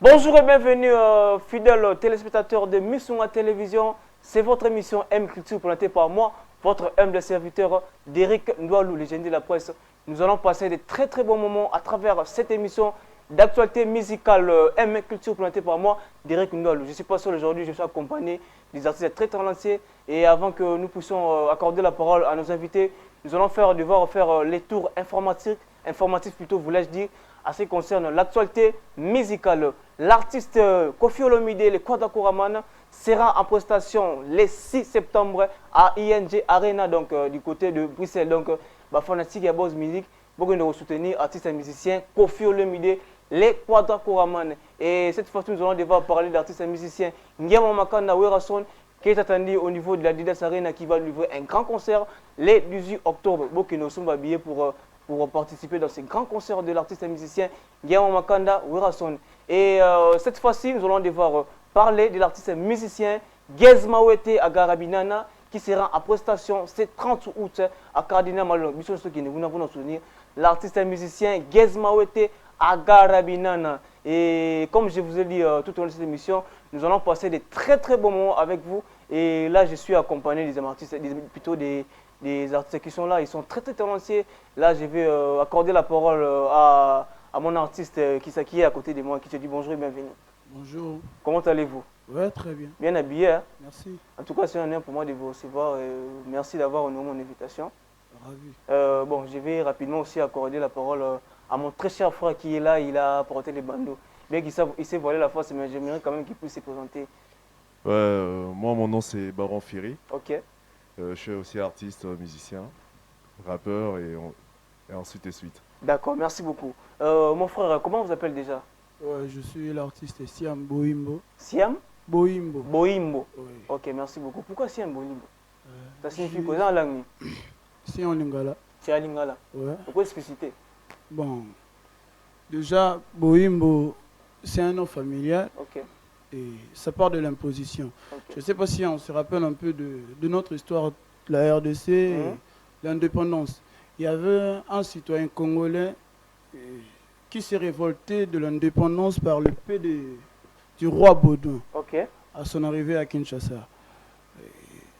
Bonjour et bienvenue, fidèles téléspectateurs de Missunga Télévision. C'est votre émission M Culture présentée par moi, votre humble serviteur d'Éric Ndoualou, légende de la presse. Nous allons passer de très bons moments à travers cette émission d'actualité musicale M Culture présentée par moi, d'Éric Ndoualou. Je ne suis pas seul aujourd'hui, je suis accompagné des artistes très talentueux. Et avant que nous puissions accorder la parole à nos invités, nous allons devoir faire les tours informatifs plutôt, voulais-je dire, à ce qui concerne l'actualité musicale. L'artiste Koffi Olomide, le Kwadakoraman, sera en prestation le 6 septembre à ING Arena, donc du côté de Bruxelles. Donc, Fanatique et Boss Music, beaucoup de soutenir artistes et musiciens Koffi Olomide, le Kwadakoraman. Et cette fois-ci, nous allons devoir parler d'artistes et musiciens Nguema Makanda Werason, qui est attendu au niveau de la Didas Arena, qui va livrer un grand concert le 18 octobre. Beaucoup de sont habillés pour participer dans ces grands concerts de l'artiste et musicien Nguema Makanda Werason. Et cette fois-ci, nous allons devoir parler de l'artiste et musicien Gez Mawete Agarabinana, qui sera en prestation ce 30 août à Cardinal Malon. Vous n'avez souvenir. L'artiste et musicien Gez Mawete Agarabinana. Et comme je vous ai dit tout au long de cette émission, nous allons passer de très bons moments avec vous. Et là, je suis accompagné des artistes, plutôt des artistes qui sont là. Ils sont très talentueux. Là, je vais accorder la parole à mon artiste qui est à côté de moi, qui te dit bonjour et bienvenue. Bonjour. Comment allez-vous? Ouais, très bien. Bien habillé, hein? Merci. En tout cas, c'est un honneur pour moi de vous recevoir. Merci d'avoir honoré mon invitation. Ravi. Bon, je vais rapidement aussi accorder la parole à mon très cher frère qui est là. Il a apporté les bandeaux. Bien qu'il s'est voilé la face, mais j'aimerais quand même qu'il puisse se présenter. Moi, mon nom c'est Baron Firi. Ok. Je suis aussi artiste, musicien, rappeur et ensuite et suite. D'accord, merci beaucoup. Mon frère, comment vous appelez déjà? Ouais, je suis l'artiste Siam Boimbo. Siam Boimbo. Boimbo. Oui. Ok, merci beaucoup. Pourquoi Siam Boimbo? Ça signifie quoi dans la langue? C'est en lingala. C'est à Lingala. Ouais. Pourquoi expliciter? Bon, déjà, Boimbo, c'est un nom familial. Ok. Et ça part de l'imposition. Ok. Je ne sais pas si on se rappelle un peu de notre histoire de la RDC, et l'indépendance. Il y avait un citoyen congolais qui s'est révolté de l'indépendance par le paix du roi Baudouin à son arrivée à Kinshasa.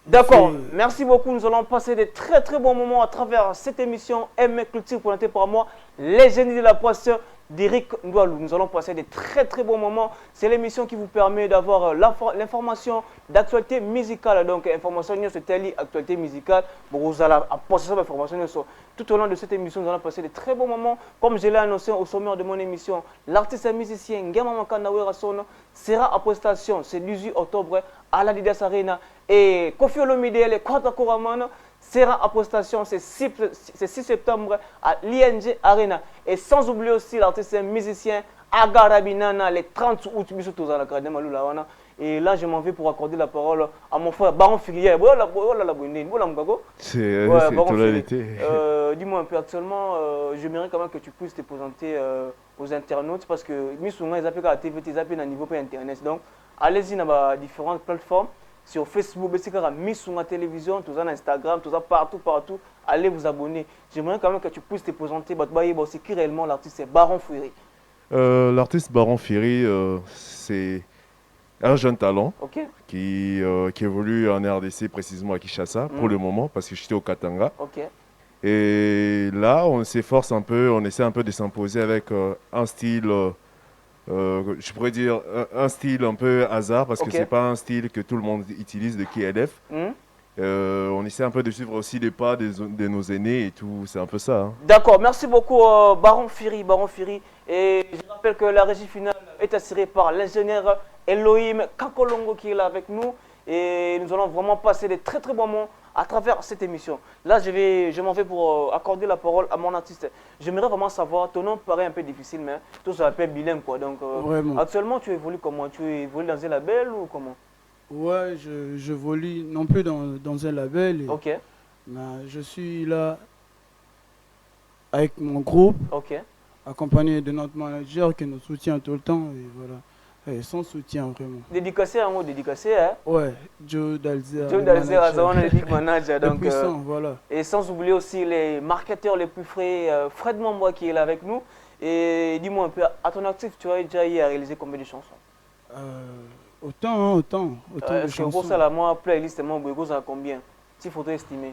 D'accord, merci beaucoup. Nous allons passer de très bons moments à travers cette émission M Culture présentée par moi, les génies de la presse d'Éric Ndoualou. Nous allons passer de très bons moments. C'est l'émission qui vous permet d'avoir l'information d'actualité musicale. Donc, information sur telle actualité musicale. Vous allez passer cette information tout au long de cette émission. Nous allons passer de très bons moments. Comme je l'ai annoncé au sommaire de mon émission, l'artiste et musicien Nguema Makanda Werason sera en prestation ce 18 octobre à la Didas Arena. Et Koffi Olomide, le Kwadakoraman, sera en prestation ce 6 septembre à l'ING Arena. Et sans oublier aussi l'artiste musicien Agarabinana le 30 août. Et là, je m'en vais pour accorder la parole à mon frère Baron Firi. C'est tonalité. Dis-moi un peu, actuellement, j'aimerais quand même que tu puisses te présenter aux internautes parce que Missunga, ils appellent la TV, ils appellent à niveau internet. Donc, allez-y dans différentes plateformes. Sur Facebook, Missunga Télévision, tout ça, Instagram, tout ça, partout. Allez vous abonner. J'aimerais quand même que tu puisses te présenter. C'est qui réellement l'artiste? C'est Baron Firi. L'artiste Baron Firi, c'est un jeune talent qui évolue en RDC, précisément à Kinshasa, pour le moment, parce que j'étais au Katanga. Et là, on s'efforce un peu, on essaie un peu de s'imposer avec un style... je pourrais dire un style un peu hasard parce que c'est pas un style que tout le monde utilise de KLF. On essaie un peu de suivre aussi les pas de nos aînés et tout, c'est un peu ça. Hein. D'accord, merci beaucoup Baron Firi. Et je rappelle que la régie finale est assurée par l'ingénieur Elohim Kakolongo qui est là avec nous. Et nous allons vraiment passer de très bons moments à travers cette émission. Là, je m'en vais pour accorder la parole à mon artiste. J'aimerais vraiment savoir, ton nom paraît un peu difficile, mais tout ça s'appelle bilingue quoi. Donc, actuellement, tu évolues comment? Tu évolues dans un label ou comment? Ouais, je évolue non plus dans un label. Mais je suis là avec mon groupe, accompagné de notre manager qui nous soutient tout le temps. Et voilà. Et sans soutien vraiment. Dédicacé en haut, dédicacé, hein? Ouais, Joe Dalzer. Joe Dalzer, le manager. Donc, puissant, voilà. Et sans oublier aussi les marketeurs les plus frais, Fred Mambois qui est là avec nous. Et dis-moi un peu, à ton actif, tu as déjà réalisé combien de chansons? Autant de chansons. chansons. Ça, la moi, playlist, moi, ça combien? S'il faut estimer.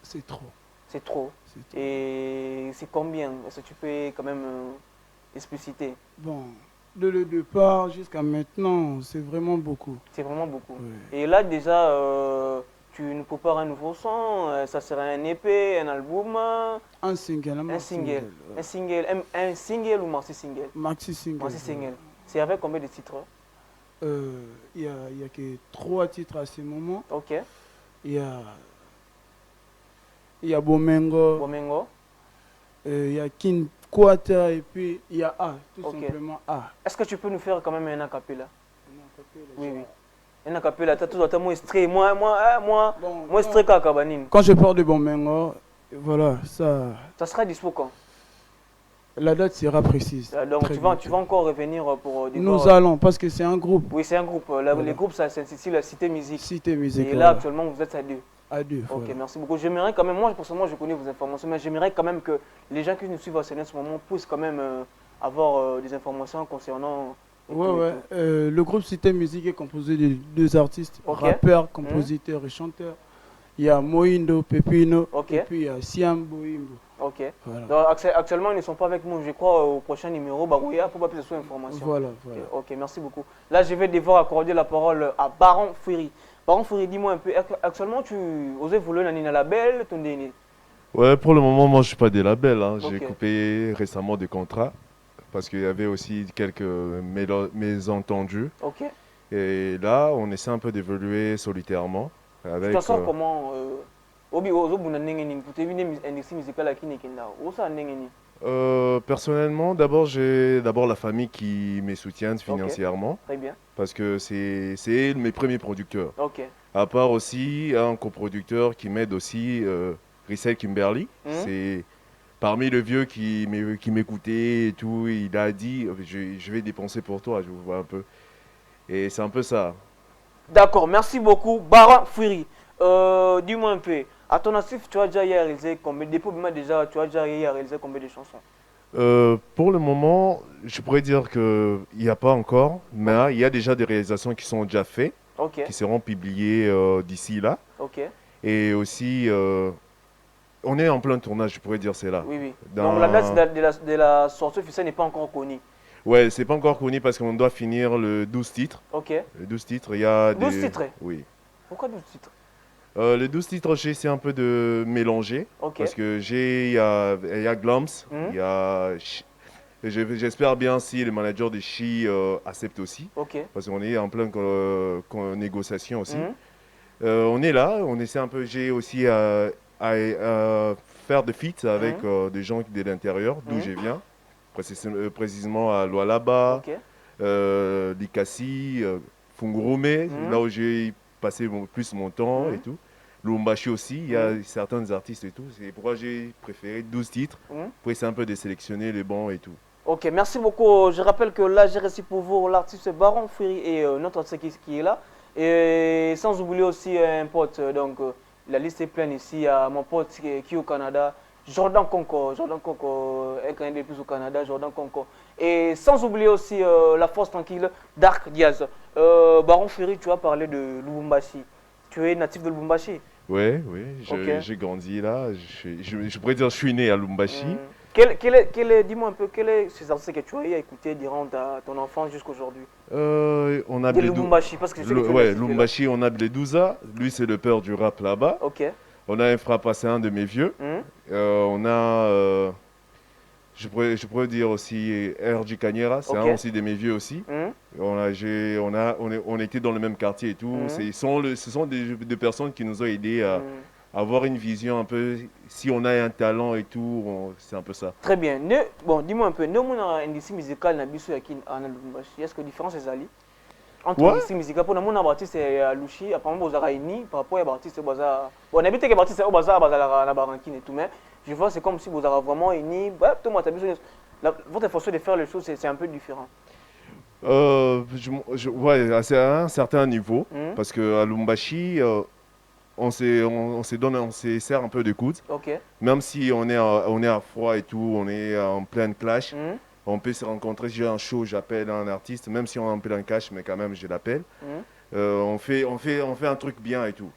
C'est trop. C'est trop. Et c'est combien? Est-ce que tu peux quand même expliciter? Bon, de le départ jusqu'à maintenant, c'est vraiment beaucoup. C'est vraiment beaucoup. Oui. Et là, déjà, tu nous prépares un nouveau son, ça sera un EP, un album? Un single. Un single ou maxi single? Maxi single. Maxi single. C'est avec combien de titres? Il y a que 3 titres à ce moment. Ok. Il y a Bomengo. Bomengo. Il y a Kin Quater et puis il y a A, tout simplement A. Est-ce que tu peux nous faire quand même un acapella? Oui. Un acapella, tu as tout mon extrait. Moi, extrait Kakabanine. Quand je parle de Bomengo, voilà, ça. Ça sera dispo quand? La date sera précise. Donc tu vas encore revenir pour... Nous allons, parce que c'est un groupe. Oui, c'est un groupe. Les groupes, ça s'intitule la Cité Musique. Cité Musique. Et là, actuellement, vous êtes à 2. À 2. Ok, merci beaucoup. J'aimerais quand même, moi, personnellement, je connais vos informations, mais j'aimerais quand même que les gens qui nous suivent en ce moment puissent quand même avoir des informations concernant... Le groupe Cité Musique est composé de 2 artistes, rappeurs, compositeurs et chanteurs. Il y a Moindo, Pepino, et puis il y a Siam Boimbo. Ok. Voilà. Donc, actuellement, ils ne sont pas avec nous, je crois, au prochain numéro. Barouya, pour pas plus d'informations. Voilà. Ok, merci beaucoup. Là, je vais devoir accorder la parole à Baron Fury. Baron Fury, dis-moi un peu, actuellement, tu osais vouloir un label, ton dernier? Ouais, pour le moment, moi, je ne suis pas des labels. Hein. J'ai coupé récemment des contrats parce qu'il y avait aussi quelques mésentendus. Ok. Et là, on essaie un peu d'évoluer solitairement. Avec, tu t'en sors comment personnellement, d'abord j'ai la famille qui me soutient financièrement. Très bien. Parce que c'est mes premiers producteurs. Ok. À part aussi un coproducteur qui m'aide aussi, Rissel Kimberly. C'est parmi les vieux qui m'écoutait et tout. Il a dit je vais dépenser pour toi, je vous vois un peu. Et c'est un peu ça. D'accord, merci beaucoup. Baron Fury. Dis-moi un peu, à ton actif, tu as déjà réalisé combien de chansons? Pour le moment, je pourrais dire qu'il n'y a pas encore, mais il y a déjà des réalisations qui sont déjà faites, qui seront publiées d'ici là. Et aussi, on est en plein tournage, je pourrais dire c'est là. Oui. Donc la date de la sortie officielle n'est pas encore connue. Ouais, c'est pas encore connu parce qu'on doit finir le 12 titres. Le 12 titres, il y a 12 titres? Oui. Pourquoi 12 titres? Les 12 titres, j'ai essayé un peu de mélanger. Parce que il y a Glams, j'espère bien si le manager de Chi accepte aussi. Parce qu'on est en pleine négociation aussi. On est là, on essaie un peu, j'ai aussi à faire des feats avec des gens de l'intérieur, d'où je viens. Précisément à Lualaba, Likasi, Fungurume, là où j'ai passé plus mon temps et tout. Lumbashi aussi, il y a certains artistes et tout. C'est pourquoi j'ai préféré 12 titres pour essayer un peu de sélectionner les bons et tout. Ok, merci beaucoup. Je rappelle que là, j'ai reçu pour vous l'artiste Baron Fury et notre artiste qui est là. Et sans oublier aussi un pote, donc la liste est pleine ici. À mon pote qui est au Canada. Jordan Conco, un candidat de plus au Canada, Jordan Conco. Et sans oublier aussi la force tranquille d'Arc Diaz. Baron Fury, tu as parlé de Lubumbashi. Tu es natif de Lubumbashi? Oui, j'ai grandi là. Je pourrais dire que je suis né à Lubumbashi. Dis-moi un peu, quel est ces artistes que tu as écouté durant ton enfance jusqu'à aujourd'hui? On a Lubumbashi, parce que Lubumbashi, on a Bledouza. Lui, c'est le père du rap là-bas. On a un Frappa, c'est un de mes vieux. On a, je pourrais dire aussi R.J. Cagnera, c'est un aussi de mes vieux aussi. On était dans le même quartier et tout. Ce sont des personnes qui nous ont aidés à avoir une vision un peu, si on a un talent et tout, c'est un peu ça. Très bien. Bon, dis-moi un peu, nous avons une industrie musicale dans Lubumbashi. Est-ce que la différence est allée entre l'industrie musicale? Pour nous, artiste à Luchi, apparemment, vous avez une par rapport à artiste bon, on habite que artiste au bazar, à Barankin et tout, mais je vois c'est comme si vous avez vraiment une votre façon de faire les choses, c'est un peu différent. Ouais, c'est à un certain niveau, parce qu'à Lubumbashi, on se serre un peu de coude. Même si on est à froid et tout, on est en plein clash, on peut se rencontrer. J'ai un show, j'appelle un artiste, même si on est en plein clash, mais quand même je l'appelle. On fait un truc bien et tout.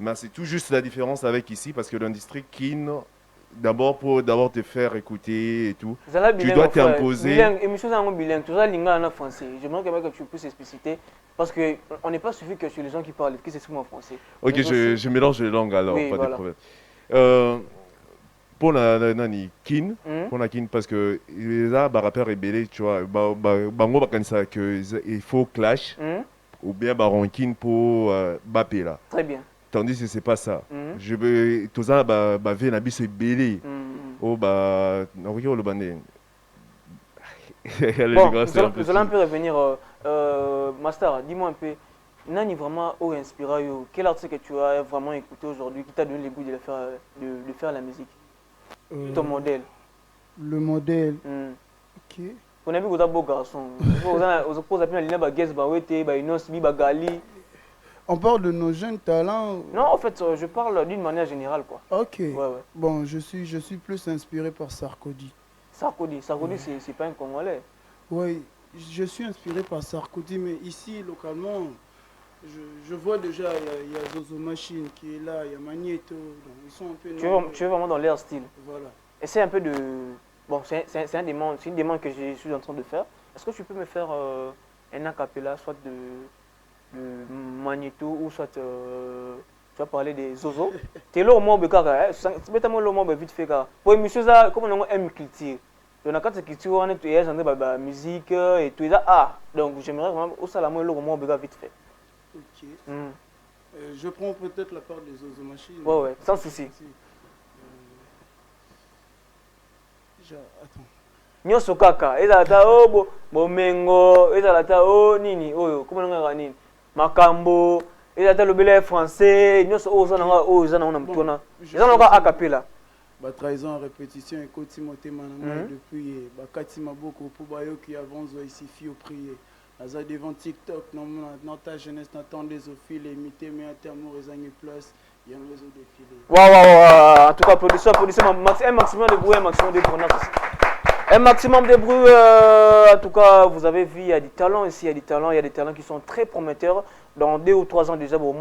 Mais c'est tout juste la différence avec ici, parce que l'industrie Kin, d'abord pour te faire écouter et tout, tu dois t'imposer. Émission bilingue, tout ça, en français. J'aimerais que tu puisses expliciter, parce qu'on n'est pas suffit que sur les gens qui parlent, qui s'expriment en français. Ok, je mélange les langues alors, oui, pas de problème. Pour la nani Kin, pour la Kin, parce que là, rappeur rebelle, tu vois, bango bakanisa que il faut clash, ou bien baronkin pour bapé là. Très bien. Tandis que c'est pas ça. Je veux tout ça vie na biso belé. Oh le bandé. Nous allons un peu revenir Master, dis-moi un peu Nani vraiment inspiré quel artiste que tu as vraiment écouté aujourd'hui qui t'a donné le goût de faire la musique? Ton modèle. Le modèle. OK. On a vu que tu es un beau garçon. On parle de nos jeunes talents. Non, en fait, je parle d'une manière générale, quoi. Ok. Ouais. Bon, je suis plus inspiré par Sarkozy. Sarkozy, c'est pas un Congolais. Oui, je suis inspiré par Sarkozy, mais ici, localement, je vois déjà, il y a Zozo Machine qui est là, il y a Magneto. Donc ils sont un peu... Tu es vraiment dans leur style. Voilà. Et c'est un peu de... Bon, c'est une demande que je suis en train de faire. Est-ce que tu peux me faire un acapella, soit de Magneto ou soit tu vas parler des Zozo? Tu es là au moins, c'est bêtement là au moins vite fait. Pour une musique, comme on aime culture. Donc quand tu culture, on est la musique et tout ça. Donc j'aimerais vraiment au salaire là au moins vite fait. Ok. Je prends peut-être la part des Zozo Machine. Ouais, sans souci. Attends. Nyoso kaka, ezalata bomengo, ezalata nini oyo, comment on a nini? Makambo, ezalata lobele français, nyoso ozana na mutona. Ezana a cappella. Ba trahison en répétition et Timothée Mananga depuis bakati maboko pour bayoki avance ici fi au prier. Aza devant TikTok dans ta jeunesse n'attend des ophiles imiter mais intermo rezangi plus. Il y a un réseau défilé. Waouh, en tout cas, applaudissez un maximum de bruit, un maximum de bruit. Un maximum de bruit, en tout cas, vous avez vu, il y a des talents ici, il y a des talents qui sont très prometteurs. Dans 2 ou 3 ans déjà, donc,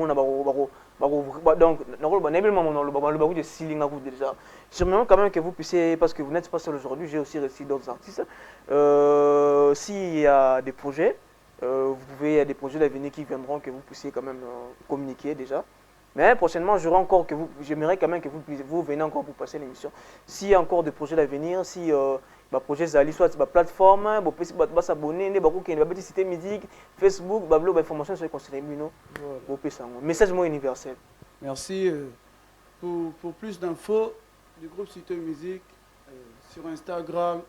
j'aimerais quand même que vous puissiez, parce que vous n'êtes pas seul aujourd'hui, j'ai aussi reçu d'autres artistes. S'il y a des projets, il y a des projets d'avenir qui viendront, que vous puissiez quand même communiquer déjà. Mais prochainement, j'aimerais quand même que vous venez encore pour passer l'émission. S'il y a encore des projets d'avenir, si projet Zali, soit la plateforme, vous pouvez s'abonner, vous pouvez citer musique, Facebook, vous pouvez information sur les conseils communaux. Message universel. Merci. Pour plus d'infos du groupe Cité Musique, sur Instagram,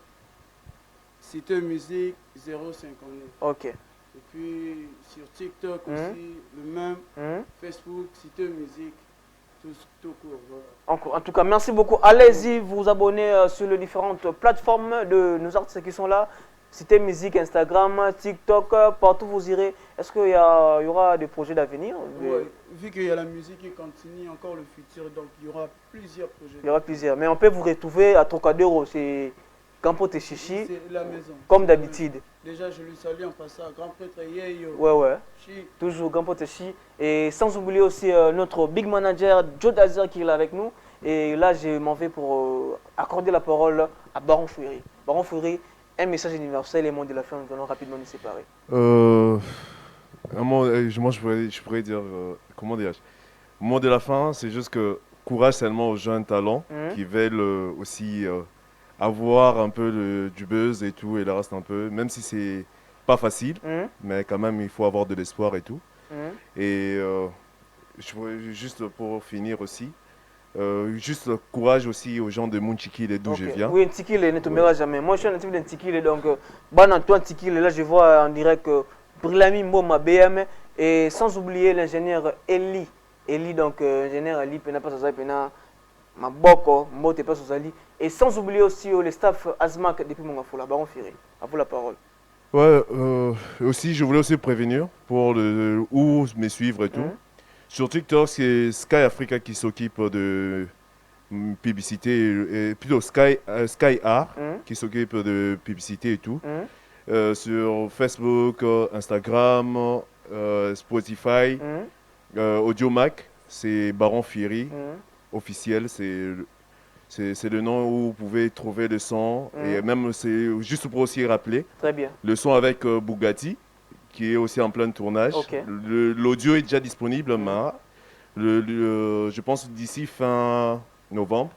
Cité Musique 059. Ok. Et puis sur TikTok aussi, le même, Facebook, Cité Musique, tout court. Voilà. En tout cas, merci beaucoup. Allez-y, vous abonner sur les différentes plateformes de nos artistes qui sont là. Cité Musique, Instagram, TikTok, partout vous irez. Est-ce qu'il y aura des projets d'avenir? Oui, vu qu'il y a la musique qui continue, encore le futur, donc il y aura plusieurs projets. Il y aura plusieurs, mais on peut vous retrouver à Trocadéro, c'est Campo Teshishi. C'est la maison. Comme d'habitude. Déjà, je lui salue en passant à Grand Prêtre Yeyo. Ouais. Toujours Campo Teshishi. Et sans oublier aussi notre big manager, Joe Dazer, qui est là avec nous. Et là, je m'en vais pour accorder la parole à Baron Fouiri. Baron Fouiri, un message universel et mot de la fin, nous allons rapidement nous séparer. Moi, je pourrais dire, comment dirais-je? Le mot de la fin, c'est juste que courage seulement aux jeunes talents qui veulent aussi avoir un peu du buzz et tout, et le reste un peu, même si c'est pas facile, mais quand même, il faut avoir de l'espoir et tout. Et je pourrais juste pour finir aussi, juste courage aussi aux gens de Mounchikile d'où je viens. Oui, Ntikile ne tombera jamais. Moi, je suis un natif de Ntikile, donc, Antoine Ntikile, là, je vois en direct Brilami Mboma BM, et sans oublier l'ingénieur Eli. Eli, donc, ingénieur Eli, Pena Pasazai, Pena Maboko, Mbote Pasazali. Et sans oublier aussi le staff Azmak depuis Mongafoula. Baron Fouiri, à vous la parole. Ouais, aussi, je voulais aussi prévenir pour où me suivre et tout. Sur TikTok, c'est Sky Africa qui s'occupe de publicité, et plutôt Sky Art qui s'occupe de publicité et tout. Sur Facebook, Instagram, Spotify, Audiomack, c'est Baron Ferry, officiel, c'est le nom où vous pouvez trouver le son. Et même, c'est juste pour aussi rappeler, très bien, le son avec Bugatti, qui est aussi en plein tournage. L'audio est déjà disponible, mais je pense d'ici fin novembre,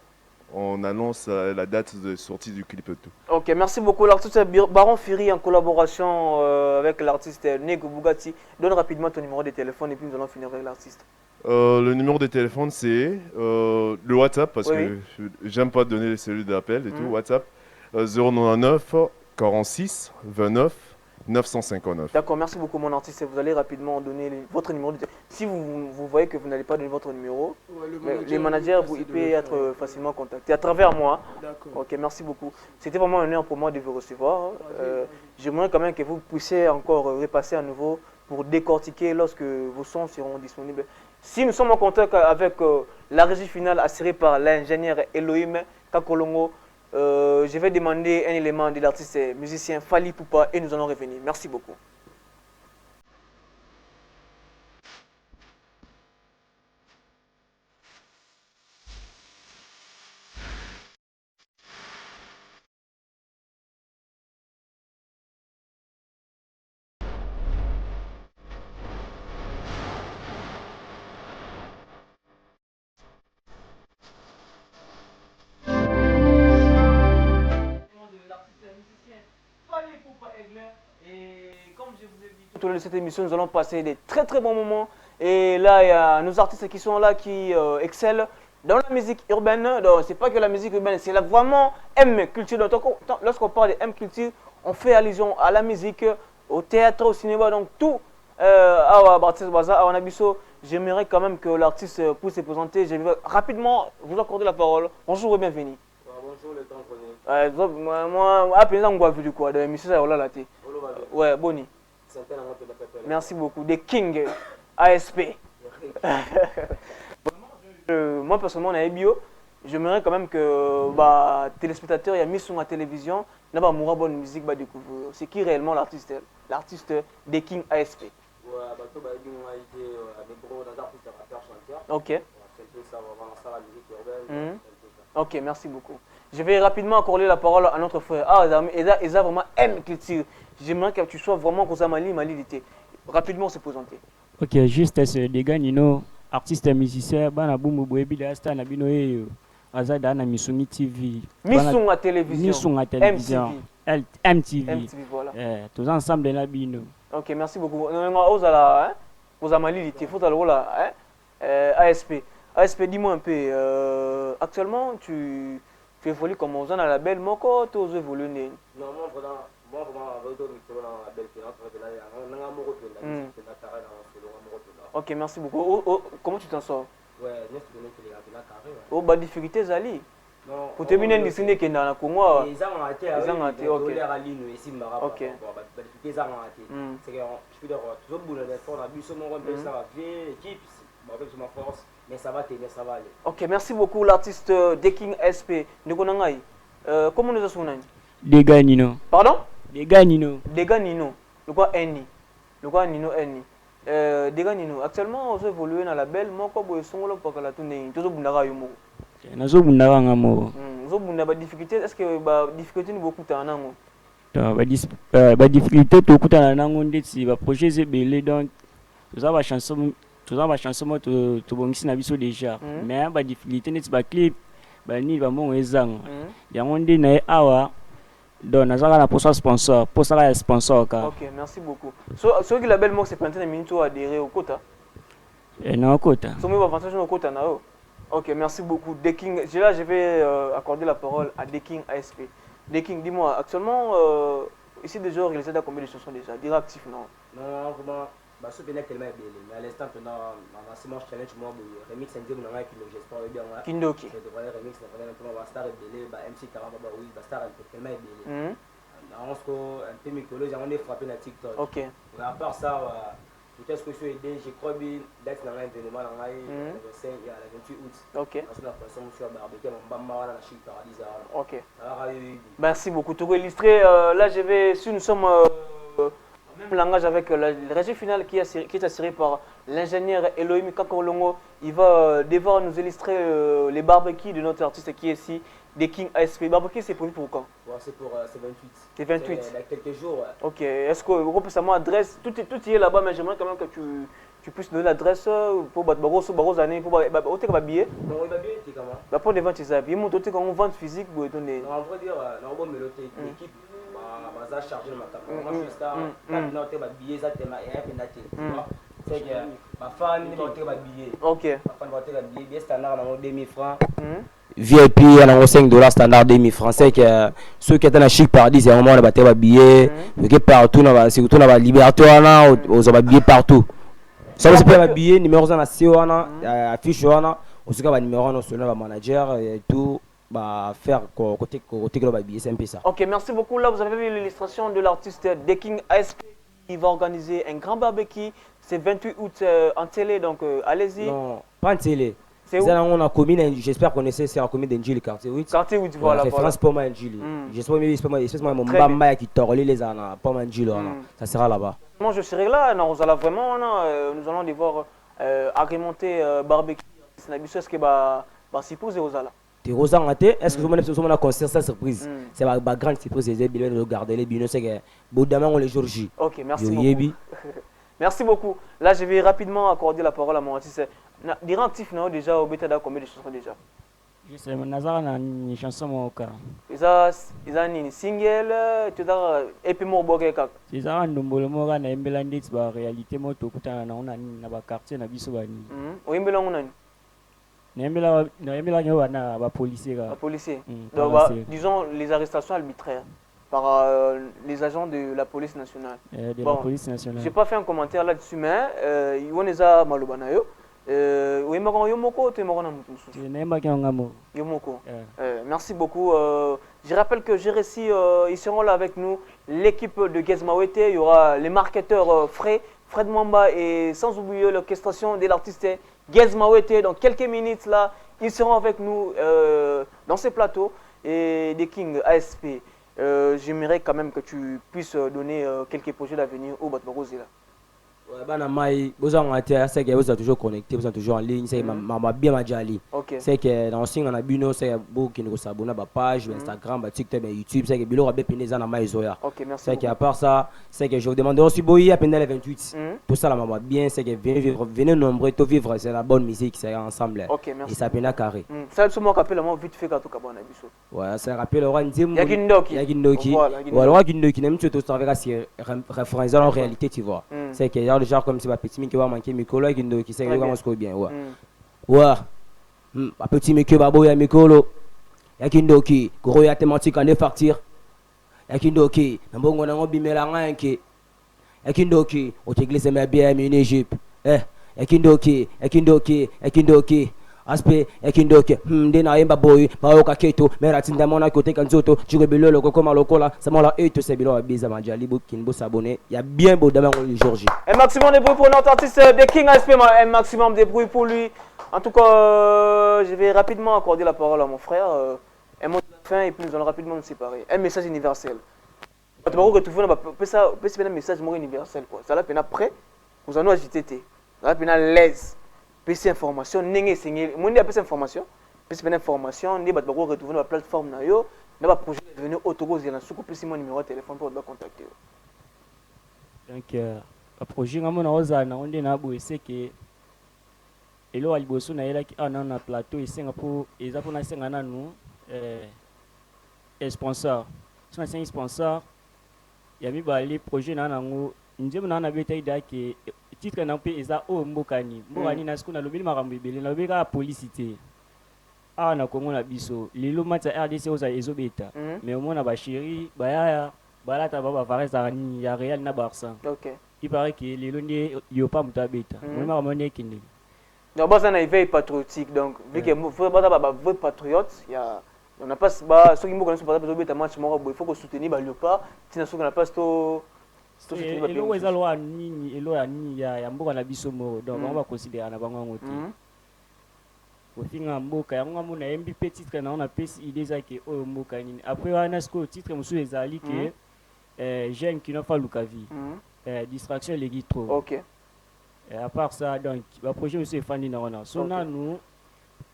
on annonce la date de sortie du clip et tout. Ok, merci beaucoup. L'artiste Baron Ferry en collaboration avec l'artiste Nego Bugatti. Donne rapidement ton numéro de téléphone et puis nous allons finir avec l'artiste. Le numéro de téléphone, c'est le WhatsApp, parce que j'aime pas donner celui d'appel et tout. WhatsApp 099 46 29 959. D'accord, merci beaucoup mon artiste. Vous allez rapidement donner votre numéro de téléphone. Si vous voyez que vous n'allez pas donner votre numéro, les managers, ils peuvent être facilement contactés à travers moi. D'accord. Ok, merci beaucoup. C'était vraiment un honneur pour moi de vous recevoir. J'aimerais quand même que vous puissiez encore repasser à nouveau pour décortiquer lorsque vos sons seront disponibles. Si nous sommes en contact avec la régie finale assurée par l'ingénieur Elohim Kakolongo, je vais demander un élément de l'artiste musicien Fali Poupa et nous allons revenir. Merci beaucoup. Et comme je vous ai dit tout au long de cette émission, nous allons passer des très très bons moments. Et là, il y a nos artistes qui sont là, qui excellent dans la musique urbaine. Donc, c'est pas que la musique urbaine, c'est vraiment M culture. Donc, lorsqu'on parle de M culture, on fait allusion à la musique, au théâtre, au cinéma, donc tout. J'aimerais quand même que l'artiste puisse se présenter. Je vais rapidement vous accorder la parole. Bonjour et bienvenue. Bonjour, le temps connaît. Moi, appelez-moi Ngwavu du quoi, de M. Saola Laté. Ouais, Boni. Merci beaucoup. Des King ASP. Moi, personnellement, on a bio. J'aimerais quand même que téléspectateurs, il y a mis sur la télévision, n'a pas moura bonne musique, bah découvrir. C'est qui réellement l'artiste des King ASP. Ok. Ok, merci beaucoup. Je vais rapidement accorder la parole à notre frère. Eza vraiment aime culture. J'aimerais que tu sois vraiment comme ça, Mali. Rapidement se présenter. Ok, juste des gars, artistes et musiciens, bana boum boebi la sta na bino e azada na Missungi TV. Missunga télévision. Missunga télévision. MTV. Voilà. Tous ensemble na bino. Ok, merci beaucoup. Ozala, aux Amalilité, faut aller là, ASP. ASP, dis-moi un peu. Actuellement, tu évolues comme on a la label, Moko, tu as évolué. Non, moi, ok, merci beaucoup. Comment tu t'en sors? Ouais, oh, bah, difficulté, Zali. Pour terminer, il y a des gens qui ont été. Mais ça va t'aider, ça va aller. Ok, merci beaucoup l'artiste Deking SP. Comment nous avons Dega Nino. Pardon? Dega Nino. Dega Nino. Le quoi Eni? Le quoi Nino Eni? Dega Nino. Actuellement, on évolue dans la belle. Moi, quand je suis là pour la tournée, tout le monde a eu. Nazo bundara ngamo. Zo bunda ba difficulté. Est-ce que ba difficulté ni beaucoup ta nango? Ba difficulté to kuta nango ndeti ba projet zebele donc tout ça va chanson. Tout ça va chanson moi to bongisi na biso déjà. Mais ba difficulté net ba clip ba ni ba mo ezanga. Yango ndi na awa donc nazaka na posa sponsor, posa la sponsor ka. OK, merci beaucoup. So qui label mo c'est planté na minute à adhérer au quota. Non quota. So mo avantage au quota na o. OK, merci beaucoup. Deking, je vais accorder la parole à Deking ASP. Deking, dis-moi actuellement ici déjà réalisé combien de chansons déjà? Déjà actif non? Non, vraiment bah ce tellement bien mais à l'instant on a Simon challenge moi remix indien on a qui le j'espère bien là Kindoki c'est de voir remix on va star belé bah MC Karamba bah oui bah star tellement bien on se un peu mycologie on est frappé na TikTok. OK. À part ça Peut-être que je suis aidé, je crois bien, d'être dans un événement, le 28 août. Ok. Ok. Merci beaucoup. Tout illustré, là, je vais, si nous sommes au même langage avec le régie finale qui est assuré par l'ingénieur Elohim Kakolongo, il va devoir nous illustrer les barbecues de notre artiste qui est ici, des King ASP. Barbecue, c'est prévu pour quand? C'est pour 28. C'est 28. Il y a quelques jours. Ouais. Ok. Est-ce que vous pouvez savoir l'adresse? Tout y est là-bas, mais j'aimerais quand même que tu puisses donner l'adresse pour Baros années, pour billet. Non, il va bien, tu comment? Pour les ventes, ils avaient. Ils m'ont donné quand on vend physique, vous donner. Non, on va dire, non, mais l'équipe, va charger le matin. Moi, je suis là, quand tu as billet, ça t'es un peu natif. C'est que ma femme va te billet. Ok. Ma femme va te billet, bien standard, dans 2000 francs. VIP, il y a 5 $ standard 2000 francs. C'est que ceux qui étaient dans Chic Paradis, c'est vraiment le billet. Partout, surtout dans la Liberté, on a billet partout. Ça c'est pas billet, numéro dans la CO, affiche, aussi le numéro dans le manager et tout. Faire côté global billet, c'est un peu ça. Ok, merci beaucoup. Là, vous avez vu l'illustration de l'artiste The King ASP. Il va organiser un grand barbecue. C'est 28 août en télé, donc allez-y. Non, pas en télé. C'est où? On a commune, j'espère qu'on essaie, c'est la commune d'Engili, quartier 8. Quartier 8, voilà. Référence pour moi Engili. J'espère que mon bamba qui torle les ans, pour moi Engili, ça sera là-bas. Moi, je serai là, nous allons vraiment, nous allons devoir agrémenter barbecue. C'est ce que s'y pose aux ala. Tu ressens est-ce que vous avez un concert sans surprise? C'est ma grande surprise, c'est de garder les binos, c'est que Boudama on les jours J. Ok, merci beaucoup. Merci beaucoup. Là, je vais rapidement accorder la parole à mon artiste. Durant actif, déjà au bêta combien de chansons déjà? Je sais, Nazar a une chanson au cas. Ils ont une single, tu as et puis moi boire quelque. Ils ont un numéro moi na embelandi ba réalité moi to kuta na na ba quartier na biso bani. O embela ngona ni? Na embela nyo na ba policier ga. Ba policier. Donc disons les arrestations arbitraires par les agents de la police nationale. De la police nationale. J'ai pas fait un commentaire là-dessus mais Iwoneza malobanayo. Merci beaucoup. Je rappelle que j'ai réussi, ils seront là avec nous, l'équipe de Gezmawete, il y aura les marketeurs Fred Mwamba et sans oublier l'orchestration de l'artiste Gezmawete. Dans quelques minutes là, ils seront avec nous dans ces plateaux et des King ASP. J'aimerais quand même que tu puisses donner quelques projets d'avenir au Batmarosi là. Vous êtes toujours connecté, vous êtes toujours en ligne, c'est bien majali. C'est que dans le signe on a bino, c'est beaucoup qui nous s'abonnent à la page, Instagram, TikTok, YouTube, c'est que bilo a bien pénéza dans ma isoya. C'est qu'à part ça, c'est que je vous demande aussi boy à peine les 28. Tout ça la maman bien, c'est que venez nombreux tout vivre, c'est la bonne musique, c'est ensemble. Et ça peine à carré. Ça c'est moi qui appelle moi vite fait quand tout cabana biso. Ouais, ça rappelle Laurent Ndim. Yakindoki. Voilà, Yakindoki n'aime tout ça avec référence en réalité, tu vois. C'est que genre comme si ma petit mec va manquer Mikolo qui sait vraiment ce qu'on bien ouais ma petit mec babo ya Mikolo yakindoki gros ya thématique en partir yakindoki mbongo na ngobimela nganke yakindoki o t'église mais bien en Égypte yakindoki aspect yakindoki ndena yemba boy baoka keto meratinda mona côté kanzoto jurebelo loko comme lokola ça m'a et tout c'est bilo biza manjali bokin bo s'abonner il y a bien beau demain le Georgie un maximum de bruit pour notre artiste de King ASP un maximum de bruit pour lui en tout cas je vais rapidement accorder la parole à mon frère un mot de la fin et puis nous allons rapidement nous séparer un message universel tu vas retrouver un message universel quoi ça là peine après vous en agité ça là peine à l'aise PC information n'engé singé mon dia PC information PC information ni bat bako retrouver la plateforme na yo na ba projet devenir autogose na souko PC mon numéro de téléphone pour ba contacter donc a projet ngamo na oza na onde na bo c'est que elo aliboso na yela ki ana na plateau isenga pour eza pour na senga na nous sponsor so na sponsor ya mi ba les projet na nango njemu na beta ida ke titre na pe eza o mbokani na siku na lobeli makambo ebele na lobeli kaka policité awa na Congo na biso lelo match ya RDC oza ezobeta mais omona basheri bayaya balata bavarezaka nini ya Real na Barça il paraît que lelo nde yo pa moto abeta moi makambo nde ekende donc baza na éveil patriotique donc vu que baza vrai patriote ya on n'a pas soki mboka na so bazobeta match moko boy il faut que soutenir ba Léopard tina soki na place to société et le weza loi nini elo ya ni ya mboka na biso mo donc on va considérer na bango ngoti au finga mboka yango amona yembi petit titre na on a pesi idée za ke oyo mboka nini après wana sko titre musu ezali ke jeune qui n'a pas lukavi distraction les trop. OK. Et à part ça donc le projet aussi est fani na wana so na nous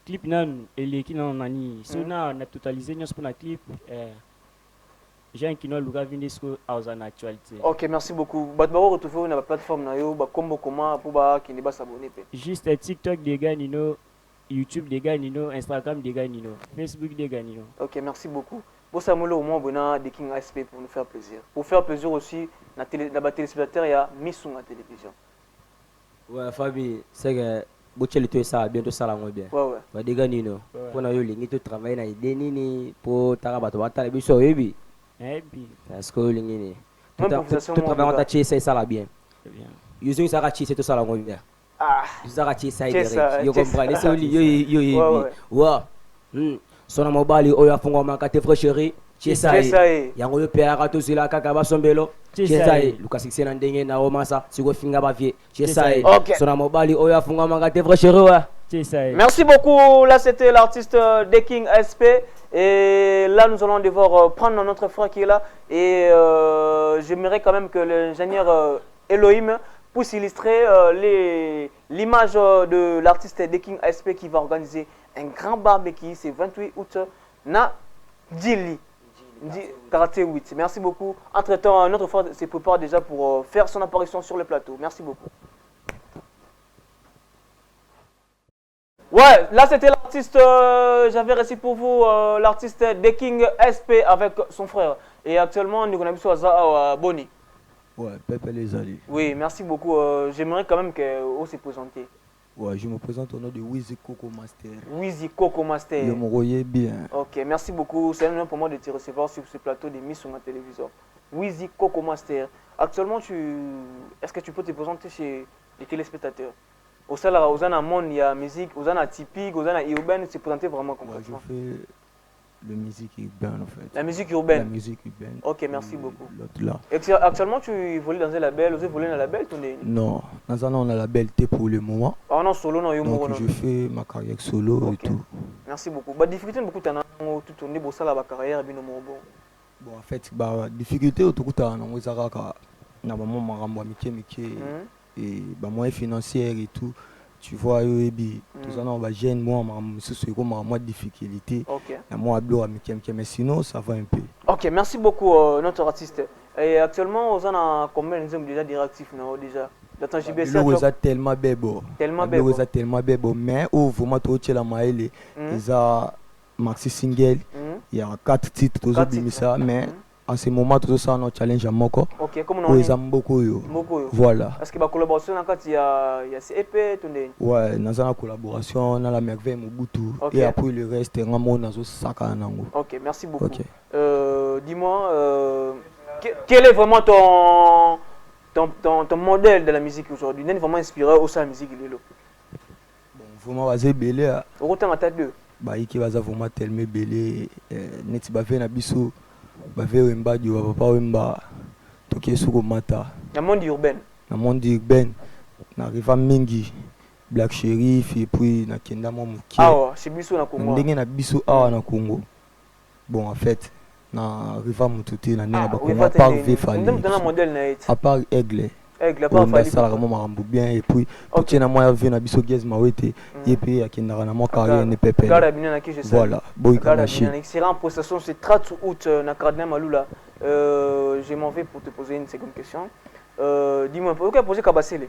clip nan eleki na nani so na totalisé nyos pour na clip jeune qui n'a lukavi ndesco en actualité. OK, merci beaucoup. Bat ba retrouver na plateforme na yo ba kombo comment pour ba ki ne ba s'abonner pe. Juste TikTok des gars nino, YouTube des gars nino, Instagram des gars nino, Facebook des gars nino. OK, merci beaucoup. Bon Samuel au moins bona de King ASP pour nous faire plaisir. Pour faire plaisir aussi na téléspectateur il y a Missung à télévision. Ouais, Fabi, c'est que Bochel tu ça bientôt ça la bien. Ouais. Ba des gars nino. Pour na yo lingi to travailler na idée nini pour tarabato batala biso yebi. Parce que lingi ni. Tout travailler ta chi c'est ça la bien. C'est bien. Using ça chi c'est tout ça la bien. Ah, ça chi ça direct. Yo comprendre c'est yo ouais. Sona mobali oyo afunga makate fresherie chesai yango yo pera to zila kaka basombelo chesai Lucas Xena ndenge na romasa siko finga bavie chesai sona mobali oyo afunga makate fresherie chesai. Merci beaucoup. Là c'était l'artiste The King ASP et là nous allons devoir prendre notre frère qui est là et j'aimerais quand même que l'ingénieur Elohim puisse illustrer l'image de l'artiste The King ASP qui va organiser un grand barbecue, c'est 28 août, na Djili, quartier 8. Merci beaucoup. Entre-temps, notre frère se prépare déjà pour faire son apparition sur le plateau. Merci beaucoup. Ouais, là c'était l'artiste, j'avais réussi pour vous, l'artiste The King SP avec son frère. Et actuellement, nous connaissons à Boni. Ouais, Pepe les alliés. Oui, merci beaucoup. J'aimerais quand même qu'on se présente. Ouais, je me présente au nom de Wizzy Coco Master. Wizzy Coco Master. Je me voyais bien. Ok, merci beaucoup. C'est un honneur pour moi de te recevoir sur ce plateau d'émission à la télévision. Wizzy Coco Master. Actuellement, est-ce que tu peux te présenter chez les téléspectateurs? Au sein de la monde, il y a musique, au sein de la typique, au sein de la urbaine, tu te présentes vraiment complètement. Ouais, je fais la musique urbaine en fait. La musique urbaine? La musique urbaine. Ok, merci beaucoup. Là. Actuellement, tu évolues dans un label, tu évolues dans un label? Non, dans un an, on a la label T pour le moment. Ah non, solo, non, donc je fais ma carrière solo et tout. Merci beaucoup. Bah, difficulté, beaucoup de temps, tu tournes pour ça, la carrière, bien au bon. Bon, en fait, bah, difficulté, tout le temps, on a vraiment et bah, moyens financiers et tout. Tu vois, tout ça, on va gêner moi, c'est comme moi difficulté. Moi, mais sinon, ça va un peu. Ok, merci beaucoup, notre artiste. Et actuellement, on a combien de déjà directifs déjà? Attends, JBC. Ils sont tellement bébo. Tellement bébo. Mais au vraiment, tu as la maille, ils ont maxi single. Il y a 4 titres, tous ça, mais. En ce moment, tout ça, on challenge à Moko. Ok, comment on est beaucoup. Voilà. Est-ce que la collaboration, il y a CEP? Ouais, nous avons une collaboration, on a la merveille Mobutu. Et après le reste, on a un sac à Nango. Ok, merci beaucoup. Okay. Dis-moi, quel est vraiment ton modèle de la musique aujourd'hui? Tu es vraiment inspiré au sein de la musique? Bon, vraiment, vas-y, belé. Au retour, à tête 2. Bah, il va vraiment tellement belé. Neti bafé na biso. Bafé wemba du papa wemba. Toké suko mata. Na monde urbain. Na monde urbain. Na riva mingi. Black Sheriff et puis na kenda mo mukie. Ah, c'est biso na Congo. Ndenge na biso awa na Congo. Bon, en fait, na riva mututi na nena ba Congo par Vefali. À part Aigle. Aigle à part Fali. Ça la vraiment marambu bien et puis tout na moya ve na biso Gez Mawete et puis akenda na mo carrière ne pepe. Voilà, boy kamashi. C'est en possession c'est 30 août na Cardinal Malula. Je m'en vais pour te poser une seconde question. Dis-moi, pourquoi poser Kabasele?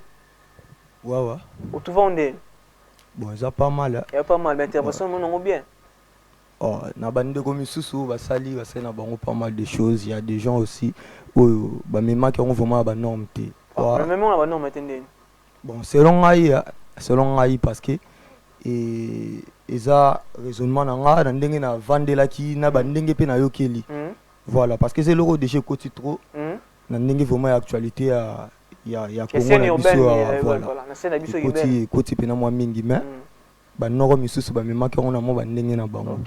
Ouais. Au tout vendé. Bon, ça pas mal. Il y a pas mal, mais intervention non bien. Oh, na bande comme Soussou, Basali, na bango pas mal de choses. Il y a des gens aussi où bah mes marques ont vraiment ba norme té. Même on a ba norme attendez. Bon, selon AI parce que et ça raisonnement na ndenge na vendre la ki na ba ndenge pe na yokeli. Voilà, parce que c'est l'euro de chez Côte trop. Na ndenge vraiment actualité il y a Congo na biso voilà. Na scène na biso urbaine. Côté pe na moi mingi mais ba noro misusu ba memaka on a mo ba ndenge na bango.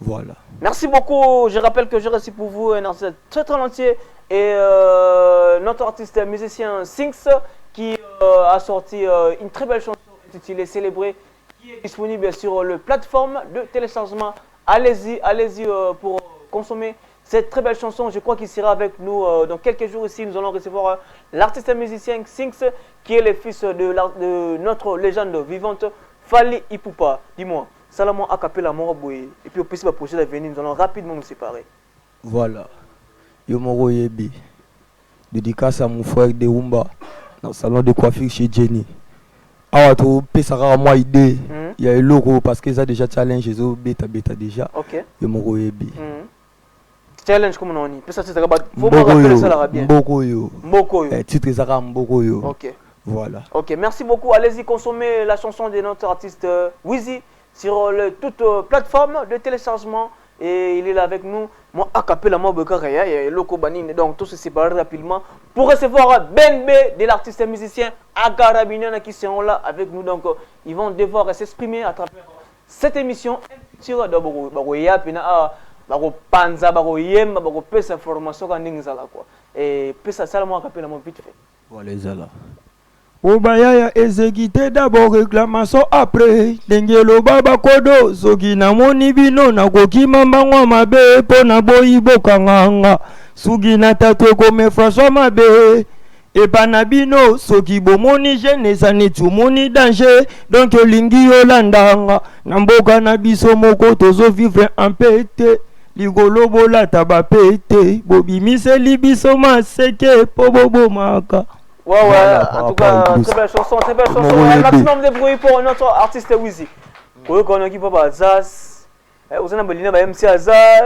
Voilà. Merci beaucoup. Je rappelle que je reçu pour vous un artiste très talentueux et notre artiste musicien Sings qui a sorti une très belle chanson intitulée Célébrer qui est disponible sur le plateforme de téléchargement. Allez-y pour consommer cette très belle chanson. Je crois qu'il sera avec nous dans quelques jours ici. Nous allons recevoir l'artiste musicien Sings qui est le fils de notre légende vivante Fally Ipupa. Dis-moi, Salomon a capé la mort et puis au plus le projet d'avenir, nous allons rapidement nous séparer. Voilà. Yomoro Yebi. Dédicace à mon frère de Wumba dans le salon de coiffure chez Jenny. Ah, tu peux savoir moi idée. Il y a un logo parce que ça déjà challenge ils ont bêta déjà. OK. Yomoro Yebi. Challenge comme on dit. Ça c'est ça faut pas rappeler ça là bien. Mbokoyo. Mbokoyo. Titre ça Mbokoyo. OK. Voilà. OK, merci beaucoup. Allez-y consommer la chanson de notre artiste Wheezy sur toute plateforme de téléchargement et il est là avec nous. Moi à capé la mort Bekaraya et Loco Banine donc tout se sépare rapidement pour recevoir Ben B de l'artiste musicien Agara Binana qui seront là avec nous donc ils vont devoir s'exprimer à travers cette émission sur Baroya Pina bako panza bako yemba bako pesa formation ka ndingi zala quoi et pesa sala moi capé la mort vite fait voilà zala Obaya exécuté d'abord réclamation après Dengelo baba kodo soki na moni bino na koki mambango mabe pona boyi bokanganga sugi na tatwe comme François mabe et panabino soki bomoni jeune sani tumoni danger donc lingi yolandanga na mboka na biso moko tozo vivre en paix ligolo bola tabapete bobimise libiso maseke po bobomaka. Ouais, en tout cas, très belle chanson. Un maximum de bruit pour notre artiste Wheezy. Pour qu'on a qui pas Azaz, vous avez balliné ba MC Azaz,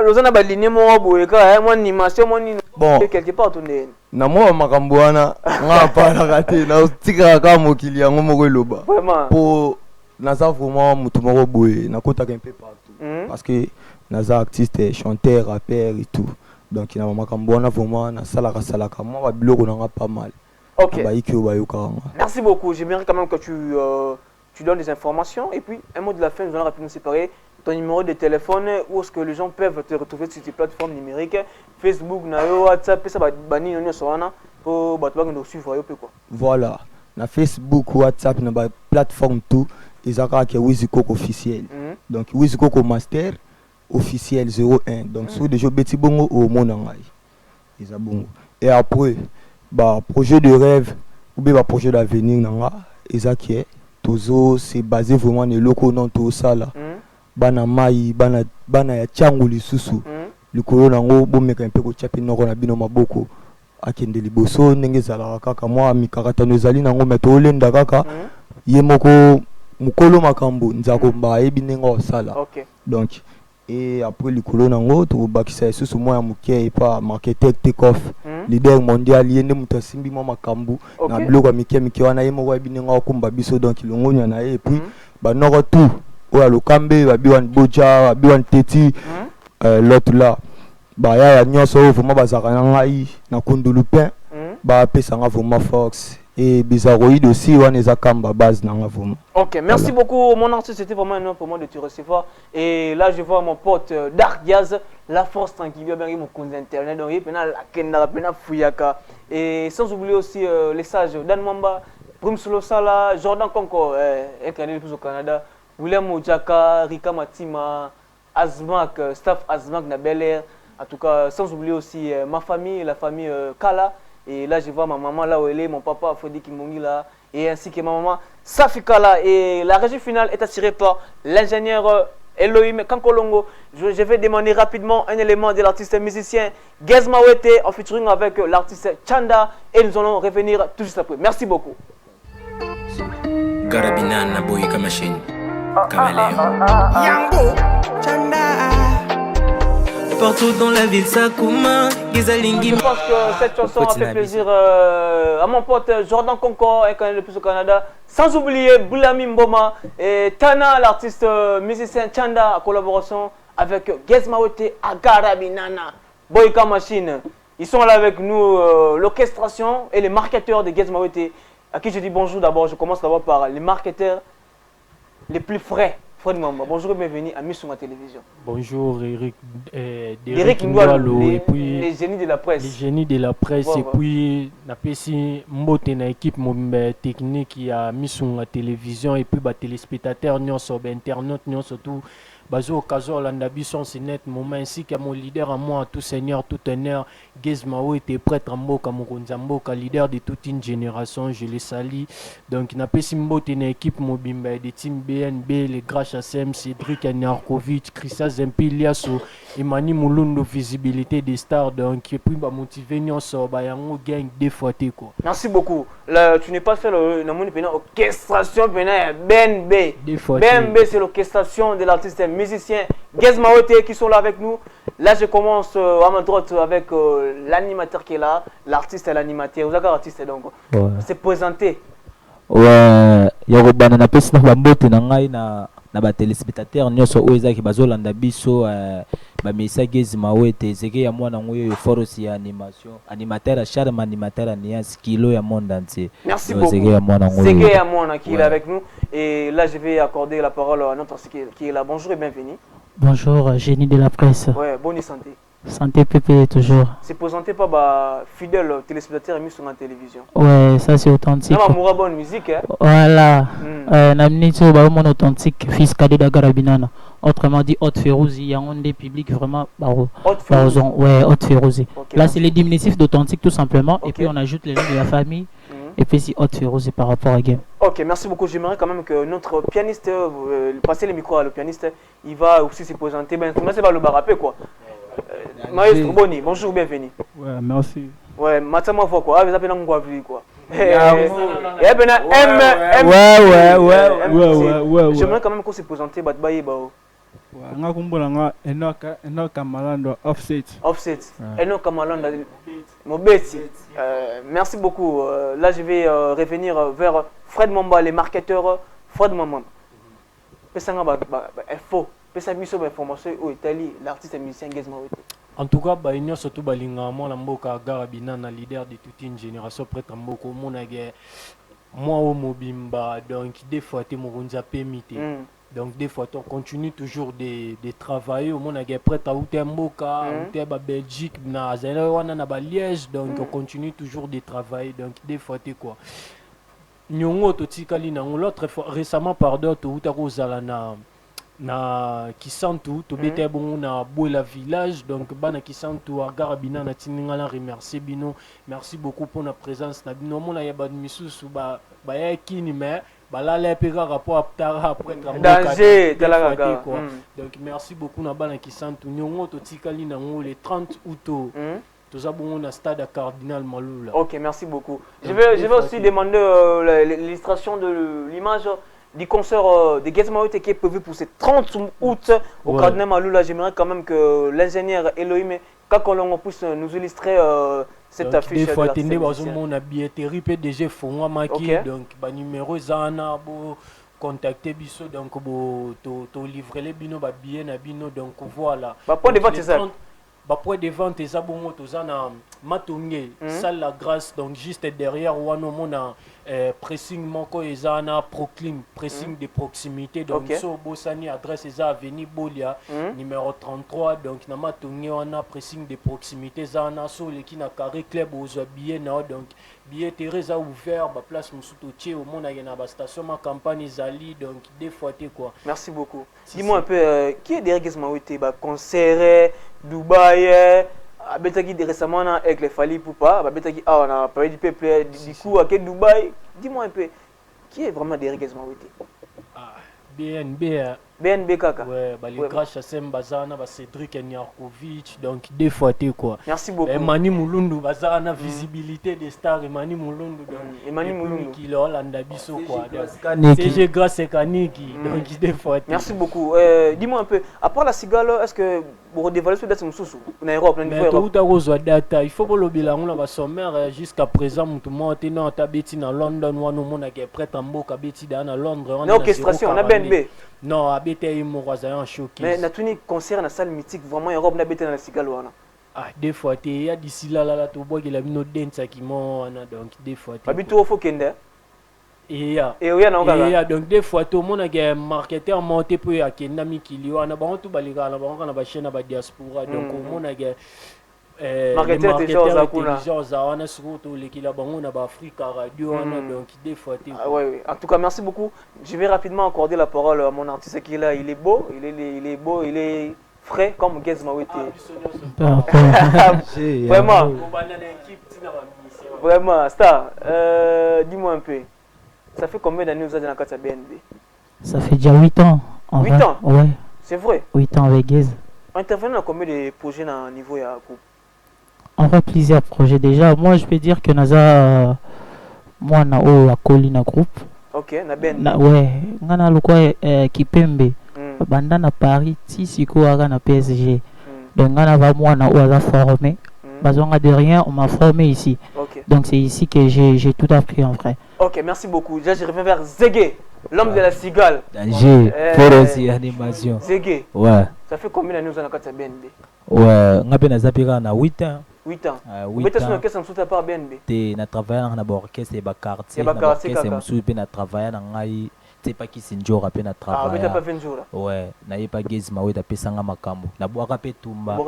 vous avez balliné mon boyka, mon animation, mon quelque part tourné. Na moi makambo wana nga pa na raté na tika ka mokili yango moko loba. Vraiment. Pour naza vraiment mutu moko boye na kota un peu partout. Parce que naza artiste, chanteur, rappeur et tout. Donc il y a vraiment salaka moi pas mal. OK. Merci beaucoup. J'aimerais quand même que tu donnes des informations et puis un mot de la fin nous allons rapidement séparer ton numéro de téléphone où est-ce que les gens peuvent te retrouver sur tes plateformes numériques Facebook, WhatsApp, ça va bani on soana pour nous suivre quoi. Voilà. Na Facebook, WhatsApp, na plateforme tout, ils ont que Wheezy Coco officiel. Donc Wheezy Coco master officiel 01 donc sur des jeux beti bongo au monangai ils a bongo et après projet de rêve ou bien projet d'avenir nanga ils qui est tozo c'est basé vraiment les locaux non tout ça là bana mai bana ya changu lisusu likolo nango bomeka mpe ko chapi noko na bino maboko akende liboso ndenge zala kaka moi mikaratano ezali nango meto olenda kaka ye moko mukolo makambo nzako mba ebinengo sala donc et après le colon en haut tu bakisa sous moi muké et pas marketeur takeoff leader mondial yende mutasimbi moi makambu na blog wa miké wana yemo wa binenga kumba biso donc longonya na et puis ba noko tout oya lokambe ba biwan boja ba biwan teti l'autre là ba ya nyoso vraiment bazaka na ngai na kundulupin ba pesa nga vraiment fox et bizarroïde aussi on est à Kamba base dans la vraiment. OK, merci beaucoup mon artiste, c'était vraiment un honneur pour moi de te recevoir et là je vois mon pote Dark Diaz la force tranquille bien mon compte internet donc il la kenda pena fuyaka et sans oublier aussi les sages Dan Mamba, Brum Solo Sala, Jordan Konko incarné plus au Canada, William Ojaka, Rika Matima, Azmak, staff Azmak na Bel Air en tout cas sans oublier aussi ma famille, la famille Kala. Et là, je vois ma maman là où elle est, mon papa Freddy Kimongi là, et ainsi que ma maman Safika là. Et la régie finale est assurée par l'ingénieur Elohim Kankolongo. Je vais demander rapidement un élément de l'artiste musicien Gez Mawete en featuring avec l'artiste Chanda. Et nous allons revenir tout juste après. Merci beaucoup. Garabinana Boyka Machine. Caméléon. Yango Chanda. Partout dans la ville, ça comment je pense que cette chanson a fait plaisir à mon pote Jordan Konko, incarné le plus au Canada. Sans oublier Boulami Mboma et Tana, l'artiste musicien Chanda, en collaboration avec Gez Mawete, Agara Binana, Boyka Machine. Ils sont là avec nous, l'orchestration et les marketeurs de Gez Mawete, à qui je dis bonjour d'abord. Je commence d'abord par les marketeurs les plus frais. Fred Mamba, bonjour et bienvenue à Missunga Télévision. Bonjour Eric, Derek Ndoualou, et puis les génies de la presse. Les génies de la presse, et puis napesi mbote na équipe technique qui a Missunga Télévision et puis ba téléspectateurs nyonso ba internautes nyonso tout bazo okazo landa biso c'est net moment ainsi que mon leader à moi tout seigneur tout honneur Gezmao était prêtre en mboka mokonza mboka leader de toute une génération, je les salue. Donc napesi mbote na équipe mobimba de team BNB les Gracha SM Cédric Anarkovic Christa Zempiliaso Emani Mulundo visibilité des stars donc et puis ba motiver nyonso ba yango gang deux fois quoi. Merci beaucoup. Là, tu n'es pas seul dans mon orchestration BNB. BNB c'est l'orchestration de l'artiste musicien Gezmao qui sont là avec nous. Là je commence à ma droite avec l'animateur qui est là, l'artiste et l'animateur. Vous avez un artiste donc. C'est présenté. Ouais, Yorobana na pesi na bambote na ngai na ba téléspectateurs nyonso oyo ezaki bazolanda biso ba mesa Gezmao zeke ya mwana ngoyo forosi ya animation animateur à charme animateur à Nias kilo ya monde entier. Merci beaucoup. Zeke ya mwana qui est avec nous et là je vais accorder la parole à notre qui est là. Bonjour et bienvenue. Bonjour, génie de la presse. Ouais, bonne santé. Santé pépé toujours. C'est présenté par bah, fidèle téléspectateur émis sur la télévision. Ouais, ça c'est authentique. On a bonne musique. Hein? Voilà. Namnito ba mon authentique fils cadet d'Agarabinana. Autrement dit Haute Férouzi, il y a un des publics vraiment ouais, Haute Férouzi. Okay, là c'est les diminutifs d'authentique tout simplement et puis on ajoute les noms de la famille. Et puis si Haute Férouzi par rapport à Game. Ok, merci beaucoup. J'aimerais quand même que notre pianiste, passer le micro à le pianiste, il va aussi se présenter. Ben, comment c'est pas le barapé quoi. Maestro Boni, bonjour, bienvenue. Ouais, merci. Ouais, Matama fois quoi. Ah, vous appelez un quoi quoi. J'aimerais quand même qu'on se présente Batbaye Bao. Nga kumbola Enoch Malando Offset. Offset. Enoch Malando Mobeti. Merci beaucoup. Là je vais revenir vers Fred Mamba, les marketeurs. Fred Mamba. Pesanga info. Pesa biso ba information au Italie, l'artiste et musicien Gezmao. En tout cas, bah il surtout balinga moi mboka Garabinana leader de toute une génération prêtre mboko monage moi au mobimba donc des fois te moronza pemité. Donc des fois on continue toujours de travailler au monage prêtre à Outemboka, Outeba Belgique na zela wana na ba Liège donc on continue toujours de travailler donc des fois te quoi. Nyongo to tikali na l'autre récemment pardon to utarozala na Kisantu to bete bon na Bola village donc bana Kisantu à Garabina na tiningala remercier bino merci beaucoup pour la présence na bino mona ya bad misusu ba ya kini mais bala le pega rapport après danger de la quoi donc merci beaucoup na bana Kisantu nyongo to tikali na le 30 août tous abons na stade Cardinal Maloula. OK, merci beaucoup. Je vais aussi demander l'illustration de l'image du concert de Gezmao qui est prévu pour ce 30 août au Cardinal Maloula. J'aimerais quand même que l'ingénieur Elohim Kakolongo puisse nous illustrer cette affiche. Des fois, tende bazomo na billetterie PDG Fongwa Maki donc ba numéro zana bo contacter biso donc bo to livrer les bino ba billets na bino donc voilà. Ba point de vente ça. Ba point de vente eza bongo tozana Matonge salle la grâce donc juste derrière wano mona pressing moko ezana proclim pressing de proximité donc so bosani adresse eza avenue Bolia numéro 33 donc na Matonge wana pressing de proximité zana so leki na carré club ozo billet na donc billet Teresa ouvert ba place musuto tie au mona na ba station ma campagne zali donc des fois quoi. Merci beaucoup. Dis-moi un peu qui est derrière Gezmao ba concert Dubaï Abetaki récemment avec les Fali Poupa, Abetaki on a parlé du peuple du coup à Dubaï. Dis-moi un peu qui est vraiment derrière Gezmao. BNB Kaka. Ouais, bah les Gracha SM Bazana, bah Cédric Anarkovic, donc des fois quoi. Merci beaucoup. Emani Mulundu Bazana visibilité des stars Emani Mulundu donc Emani Mulundu qui leur landa biso quoi. CG Grâce et Kaniki donc des fois. Merci beaucoup. Dis-moi un peu à part la cigale, est-ce que vous redévalez sur date mususu en Europe dans niveau Europe. Il faut que le bilan on va sommaire jusqu'à présent tout le monde est en tabeti dans London ou nous on est prêt en Boka beti dans Londres. On a orchestration, on a BNB. Non, habité un showcase. Mais na tuni concert na salle mythique vraiment Europe na habité dans la cigale wana. Ah des fois il y a d'ici là to boy la bino dance qui mon donc des fois. Habito au Fokende. Et donc des fois tout le monde a marketeur monté pour y aller na mikili on a bon tout balika na bon na ba chaîne ba diaspora donc au monde a marketeur intelligents on a surtout les qui là bon on a ba Africa radio donc des fois ouais. En tout cas merci beaucoup. Je vais rapidement accorder la parole à mon artiste qui est là, il est beau, il est beau, il est frais comme Gez Mawete. Vraiment. Vraiment, Star, dis-moi un peu, ça fait combien d'années vous êtes dans la carte BNB? Ça fait déjà 8 ans. 8 ans? Ouais. C'est vrai? 8 ans avec Gez. Intervenant dans combien de projets à niveau de groupe? On voit plusieurs projets déjà. Moi, je peux dire que Naza, moi, na o a Colina Group. Ok, na BNB. Ouais, ngana lukwa Kipembe. Banda na Paris, Tisiko aga na PSG. Donc ngana va moi na o a formé. Bazonga de rien, on m'a formé ici. Okay. Donc c'est ici que j'ai tout appris en vrai. Ok, merci beaucoup. Déjà, je reviens vers Zégué, l'homme de la cigale. Danger, pour aussi animation. Zégué. Ouais. Ça fait combien d'années vous êtes dans la carte BNB? Ouais, on a bien zapira na 8 ans. 8 ans. 8 ans. Qu'est-ce que vous par BNB? T'es na travailler na orchestre et ba quartier. Na quartier c'est monsieur pe na travailler na ngai. C'est pas qui sinjora pe na travailler. Ah, mais t'as pas 20 jours là. Ouais, na yepa Gez Mawete pe sanga makambo. Na boaka pe tumba.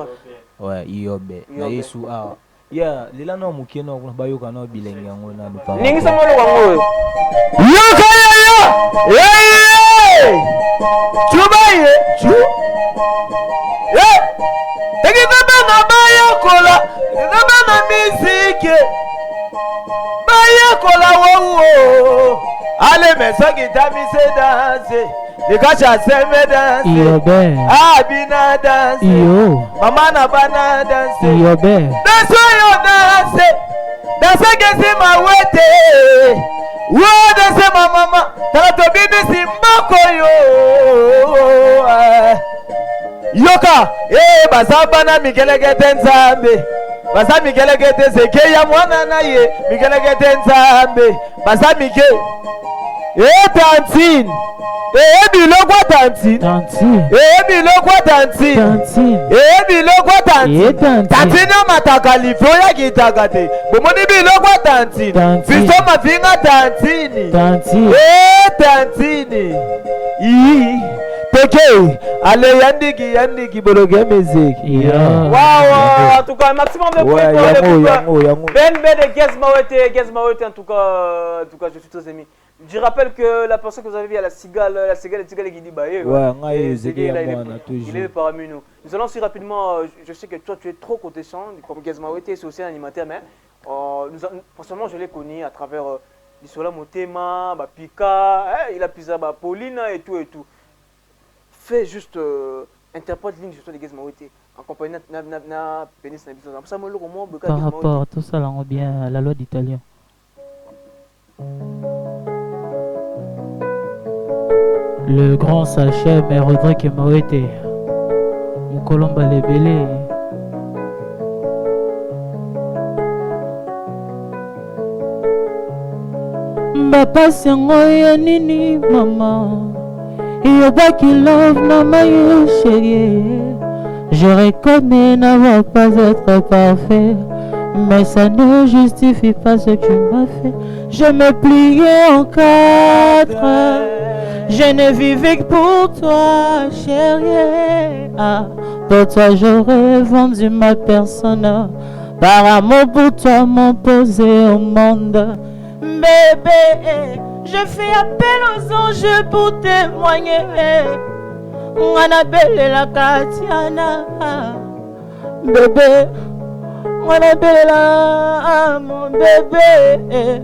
Ouais, iyobe. Na yesu a. Yeah, lila no mukeno kuna bayoka no bilenge yango na lupa. Ningi samolo wango. Yoka ya. Hey! Chubaye, chu. Eh! Tegitaba na bayokola, tegitaba na misike. Bayokola wo. Ale mesaki tamise danse. Nikacha seme danse. Iyobe. Abina danse. Iyo. Mama na bana danse. Iyobe. Danse yo danse. Danse Gez Mawete. Wo danse ma mama. Tala bini simbako yo. Yoka. Basabana migelegete nzambe. Basa migelegete zeke ya mwana na ye. Migelegete nzambe. Basa mige. Tantine. Bilokwa tantine. Tantine. Bilokwa tantine. Tantine. Bilokwa tantine. Tantine. Tantine mataka livro ya kitagate. Bomoni bilokwa tantine. Tantine. Fiso mafinga tantine. Tantine. Tantine. Teke. Ale yandiki bologe mezeki. Waouh, en tout cas, maximum de yango. BNB de Gez Mawete, en tout cas, je suis très ému. Je rappelle que la personne que vous avez vue à la cigale qui dit bah, il est parmi nous. Nous allons aussi rapidement, je sais que toi tu es trop côté chant, comme Gez Mawete, c'est aussi un animateur, mais personnellement je l'ai connu à travers Lisola Motema, Pika, il a pisé Paulina et tout. Fais juste interprète ligne de Gez Mawete en compagnie de Pénis Nabiso. Par rapport à tout ça, on revient à la loi d'italien. Le grand Sachem et Rodrigue Mawete, Mukolomba Lebele. Bapa sengo ya nini mama, yobaki love na maye chérie. Je reconnais n'avoir pas être parfait, mais ça ne justifie pas ce que tu m'as fait. Je me pliais en 4. Je ne vivais que pour toi, chérie. Pour toi, j'aurais vendu ma personne. Par amour pour toi, m'opposer au monde. Bébé, je fais appel aux anges pour témoigner. On appelle la Katiana. Bébé, on appelle la mon bébé.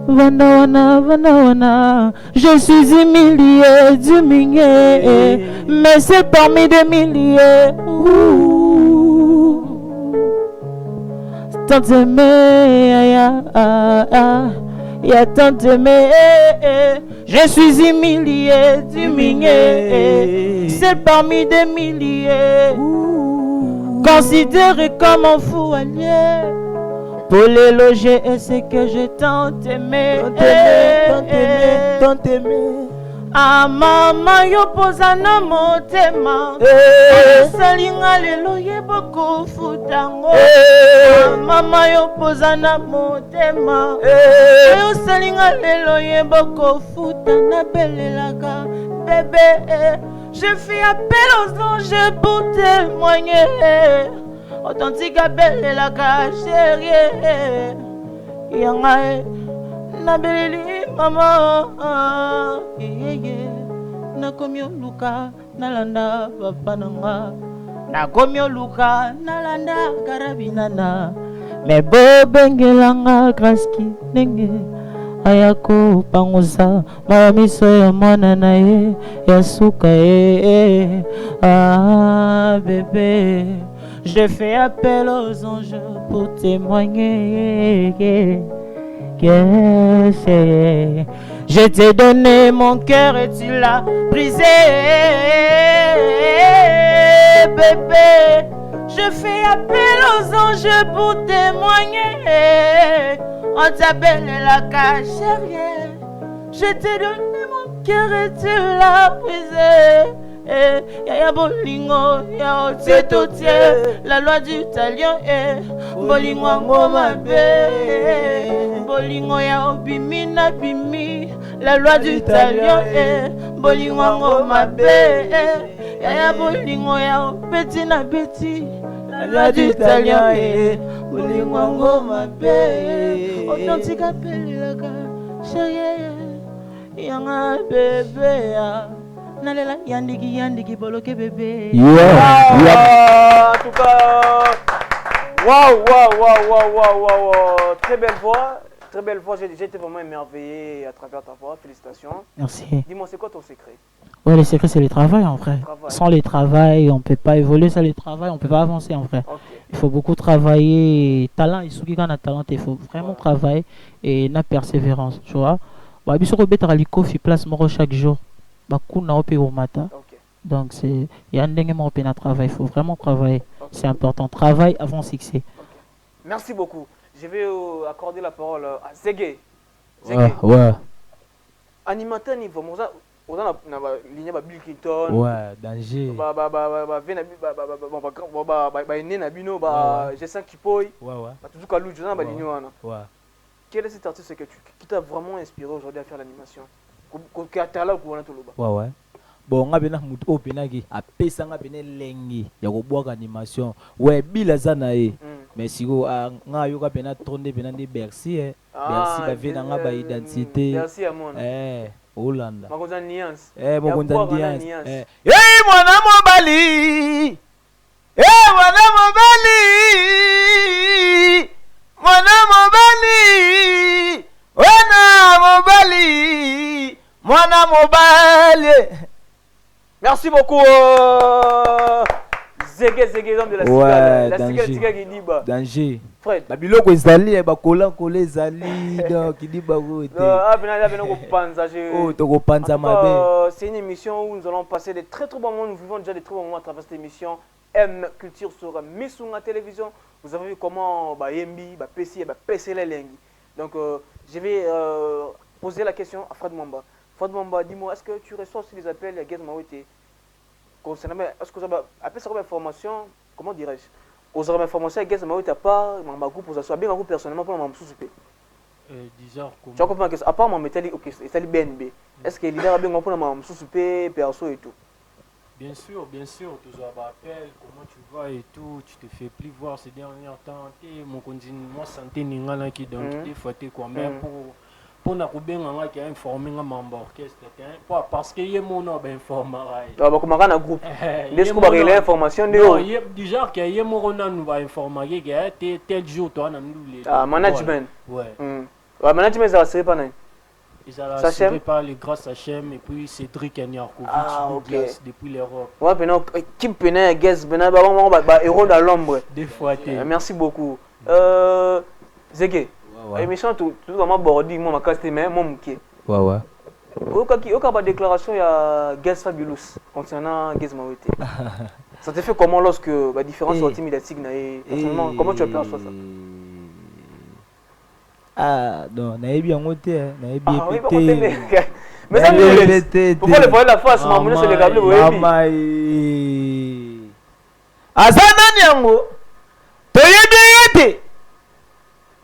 Vana, je suis humilié, diminué, mais c'est parmi des milliers. Tant aimé, y'a tant aimé, je suis humilié, diminué, c'est parmi des milliers. Considéré comme un fou allié. Pour les loger, et c'est que je tant aimé. Tant aimé. Ah maman, yo posa na motema. Salinga lelo ye boko futango. mama yo poza na motema oyo osalinga lelo yeba kofuta nabelelaka bébé. Je fais appel aux anges pour témoigner. Authentique appel de la chérie. Yangae nabeleli mama. Nakomi luka nalanda papa nanga. Nakomi luka nalanda karabinana. Me bo bengelanga graski nenge. Ayako pangusa mamiso ya mwana na ye yasuka ye. Ah bébé, je fais appel aux anges pour témoigner que c'est. Je t'ai donné mon cœur et tu l'as brisé, bébé. Je fais appel aux anges pour témoigner. On t'appelle la cachérière. Je t'ai donné mon cœur et tu l'as brisé. Ya bolingo, ya otieto-tie. La loi du talion est bolingo ngoma be. Bolingo ya obimi na bimi. La loi du talion est bolingo ngoma be. Ya bolingo ya opeti na beti. La loi du talion est bolingo ngoma be. Authentique appel la chérie. Yanga bébé ya. Nalela yandiki boloke bébé. En tout cas, waouh. Très belle voix. J'ai été vraiment émerveillé à travers ta voix. Félicitations. Merci. Dis-moi, c'est quoi ton secret? Ouais, le secret c'est le travail en vrai. Sans le travail, on peut pas évoluer. Sans le travail, on peut pas avancer en vrai. Okay. Il faut beaucoup travailler. Talent, il faut vraiment travailler et la persévérance, tu vois. Bah, bien sûr, on peut être place moro chaque jour. Donc c'est il y a un travail, il faut vraiment travailler. Okay. C'est important. Travail avant succès. Okay. Merci beaucoup. Je vais accorder la parole à Zégué. Ouais. Animateur niveau on a ligne Bill Clinton. Ouais, danger. J'ai 5 qui poy. Ouais. Tout cas l'autre jour ligne wana. Ouais. Quel est cet artiste qui t'a vraiment inspiré aujourd'hui à faire l'animation? Ouais. Bon, nga bena mutu openaki apesa nga bena lengi ya kobwaka animation. Ouais, bila zana e. Mais siko nga yoka bena tonde bena ndi Bercy Bercy ba vena nga ba identité. Merci à mon. Hollanda. Makonza nuance. Makonza nuance. Mwana mobali. Mwana mobali. Mwana mobali. Mwana mobali. Merci beaucoup Zégué l'homme de la cigale. La cigale qui dit bah. Danger. Fred. Babiloko ezali ba kola ezali donc qui dit bah wote. Toko panza mabe. C'est une émission où nous allons passer des très bons moments. Nous vivons déjà des très bons moments à travers cette émission M Culture sur Missunga Télévision. Vous avez vu comment Yembi, PC les lengi. Donc je vais poser la question à Fred Mwamba. Fred Mwamba, dis-moi, est-ce que tu reçois aussi les appels à Gaz Mawete concernant, est-ce que vous avez appelé ça comme information, comment dirais-je, aux informations à Gaz Mawete à part mon groupe, pour ça bien un groupe personnellement pour mon sous-suppé. Disons tu as compris que à part mon métal, ok, c'est le BNB. Est-ce que l'idée a bien compris mon sous-suppé, perso et tout? Bien sûr, toujours à appel, comment tu vas et tout, tu te fais plus voir ces derniers temps, mon continue, moi santé n'ingana qui donc des fois t'es quoi même pour na kubenga qui a informé un membre orchestre parce que y mon nom informer comment un groupe est-ce qu'on va régler l'information de déjà que y mon nom nous va informer que tel jour toi na nous management ouais management ça c'est pas non ils ont assuré par les grâces HM et puis Cédric Niarkovic depuis l'Europe. Ouais, maintenant qui peine Gaz bena héros dans l'ombre. Des fois merci beaucoup. Zégué. Émission tout vraiment bordi moi ma casse mais moi mouké. Ouais. Aucun pas déclaration il y a Gaz Fabulous concernant Gaz Mawete. Ça te fait comment lorsque différence sortie médiatique personnellement comment tu as perçu ça? Ah non, naebi yango te, naebi pété. Mais ça nous pourquoi le voir la face maman c'est le câble webi. Mama azana nyango. Toyebi yete.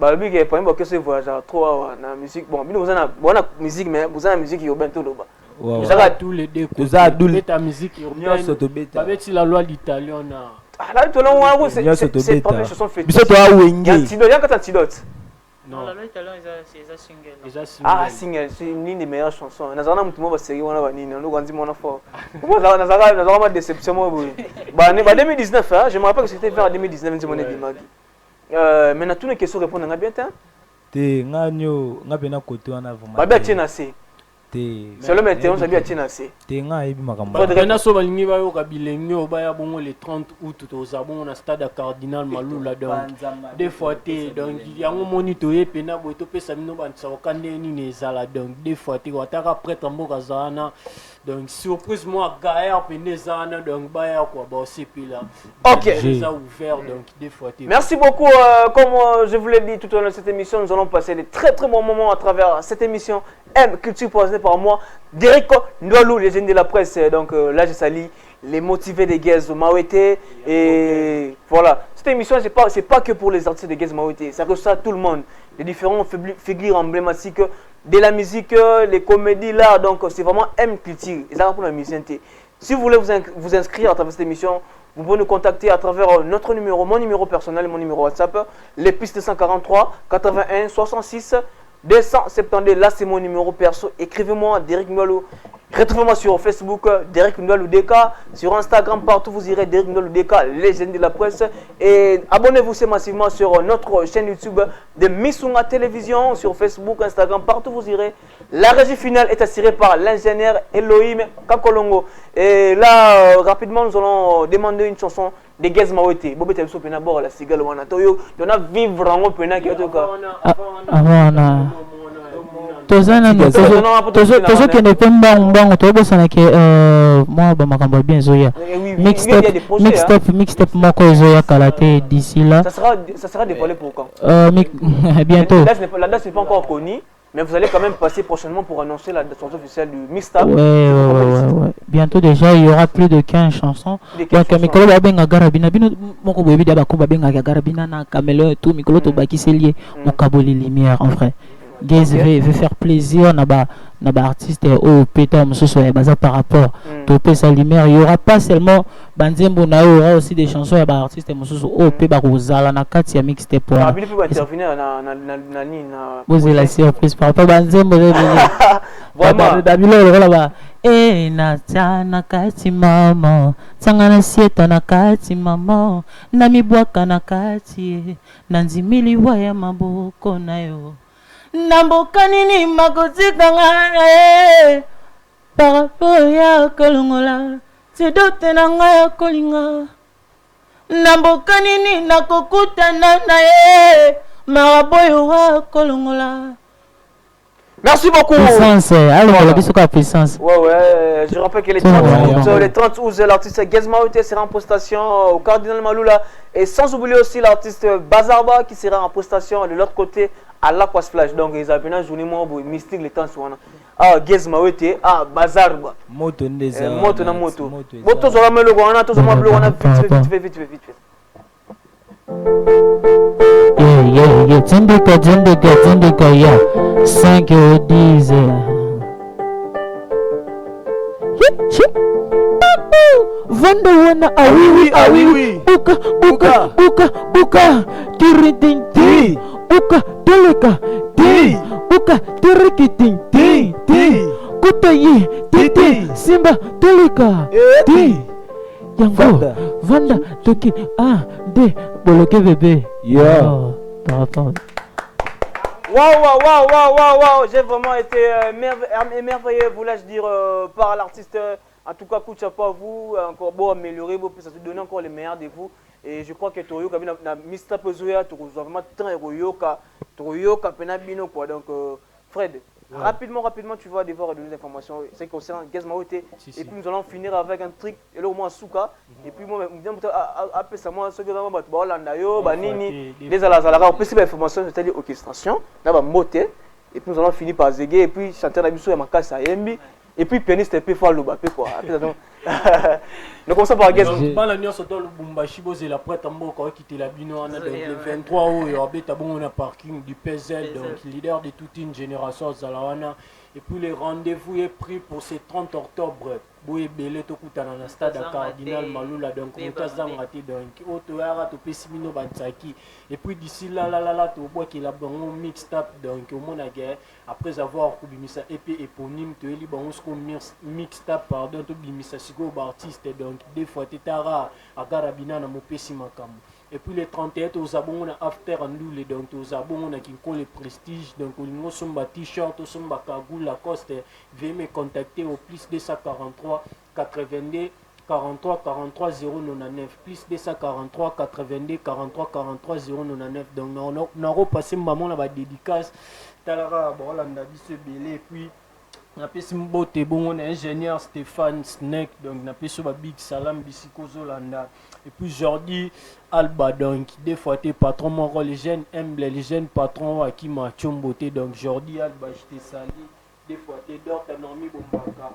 Bah lui qui par exemple que ce voyage trop na musique bon vous avez la musique mais vous avez la musique urbaine tout là-bas. Vous avez tous les deux côtés. Ta musique urbaine. Avec la loi l'italien na. Ah là tout là c'est pas une chanson faite. Biso to awenge. Il y a quand antidote. Non, la loi italienne c'est single. Ah single, c'est une des meilleures chansons. Nazana mutu mo ba série wana ba nini, on grandi mon enfant. Nazana ma déception moi. Bah 2019 hein, je me rappelle que c'était vers 2019 c'est mon Bimagi. Maintenant toutes les questions répondent à bien temps. Te nganyo ngapena côté wana vraiment. Ba bien tiena c'est. C'est le matin, on s'habille à Tienassé. Le 30 août, on a stade à Cardinal Malula. Des fois, il y a un moniteur, des fois, donc surprise moi Gaïa Penezana donc Baya quoi bon c'est puis là. OK. Déjà ouvert donc des fois. Merci beaucoup comme je vous l'ai dit tout au long de cette émission nous allons passer de très bons moments à travers cette émission M Culture présentée par moi Derrick Ndwalou légende de la presse donc là je salue les motivés des Gaz Mawete et voilà cette émission c'est pas que pour les artistes de Gaz Mawete ça reçoit tout le monde les différents figures emblématiques de la musique, les comédies là, donc c'est vraiment M Culture. Et ça va pour la musique. Si vous voulez vous inscrire à travers cette émission, vous pouvez nous contacter à travers notre numéro, mon numéro personnel, mon numéro WhatsApp, les pistes 243 81 66 272. Là c'est mon numéro perso. Écrivez-moi Derrick Ndwalou. Retrouvez-moi sur Facebook, Derrick Ndwalou DK, sur Instagram, partout vous irez Derrick Ndwalou DK, légende de la presse. Et abonnez-vous massivement sur notre chaîne YouTube de Missunga Télévision, sur Facebook, Instagram, partout vous irez. La régie finale est assurée par l'ingénieur Elohim Kakolongo. Et là, rapidement, nous allons demander une chanson de Gaz Mawete. Bobo Temso Pena Bora la Cigale Wana Toyo. Il y en a vivre en Pena qui est au cas. Tozana tozo qui ne peut pas mbango tobo sana ke moi ba makambo bien zoya mixtape moko zoya kalate d'ici là ça sera dévoilé pour quand bientôt la date n'est pas encore connue mais vous allez quand même passer prochainement pour annoncer la sortie officielle du mixtape. Ouais. Bientôt déjà, il y aura plus de 15 chansons. Donc, Mikolo Babenga Garabina, Moko Bobi Dabako Babenga Garabina, Kamelo et tout, Mikolo Tobaki c'est lié, Mokaboli Lumière en vrai. Gaze veut faire plaisir naba artiste au pétard par rapport topé sa lumière il y aura pas seulement Banzembo na il y aura aussi des chansons et artistes au pe ba kozala na kati ya mixtape pour intervenir na vous la surprise par rapport Banzembo vraiment dabilo là eh na tana kati mama tsangana sieta na kati mama na mibwaka na kati na nzimili wa ya maboko nayo Namboka nini makotika ngana par rapport ya kolongola sedote na ngaya kolinga Namboka nini nakokutana na maraboyo wa kolongola. Merci beaucoup. Puissance, alors la bisou quoi puissance. Ouais, je rappelle que les 30 août, l'artiste Gaz Mawete sera en prestation au Cardinal Malula et sans oublier aussi l'artiste Bazarba qui sera en prestation de l'autre côté à l'Aquas Flash. Donc ils appellent une journée mystique les temps sur Gaz Mawete Bazarba. Moto ndeza. Moto na moto. Moto zo ramelo wana to zo mablo wana vite. Yeah, Tindika, yeah. 5 ou 10. Vanda wana awiwi. Buka. Tiritinti. Buka, teleka. Buka, tirikitinti. Kutayi, titi. Simba, teleka. Yango, Vanda, Toki, D, Boloke bébé. Yeah. Wow, j'ai vraiment été émerveillé, voulais-je dire, par l'artiste. En tout cas, coup de chapeau à vous, encore beau améliorer, vous pouvez donner encore les meilleurs de vous. Et je crois que Toyo, comme na mixtape Zoya, tu as vraiment très Toyoka, Penabino quoi. Donc, Fred. Rapidement, tu vas devoir donner des informations. C'est concernant Gaz Mawete. Et puis nous allons finir avec un truc. Et là au moins Souka. Et puis moi, après ça, moi, ce que je vais faire, Banini, les Alazala, on peut ces informations, c'est-à-dire orchestration, là, moté. Et puis nous allons finir par Zégué. Et puis chanter la musique, Makasa Yembi. Et puis pianiste, et puis faire le quoi. Nous commençons par Guess. Bala nyonso to Lubumbashi bozela prêtre mboka okitela bino wana donc le 23 oyo abeta bongo na parking du PZL donc leader de toute une génération Zalawana. Et puis le rendez-vous est pris pour ce 30 octobre. Boye belé to kutana na stade Cardinal Malula donc mutazanga te donc otoyara to pesimino batsaki. Et puis d'ici là to bois qui la bango mixtape donc au mona guerre après avoir kubimisa EP éponyme to eli bango sko mixtape pardon to bimisa siko ba artiste donc des fois tetara agarabina na mopesi makambo. Et puis les 31 aux abonnés after andoule donc aux abonnés qui ont le prestige donc on somba t-shirt on somba cagoule Lacoste veuillez me contacter au plus 243 82 43 43 099 plus 243 82 43 43 099 donc on a repassé maman la dédicace talara bon là on a dit ce belé et puis on a passé mbote bon on est ingénieur Stéphane Snake donc on a passé big salam bisiko Zolanda. Et puis Jordi Alba donc des fois tes patrons mon rôle les jeunes aiment les jeunes patrons à qui m'a beauté donc Jordi Alba je te salue des fois tes dors ta normi bombaka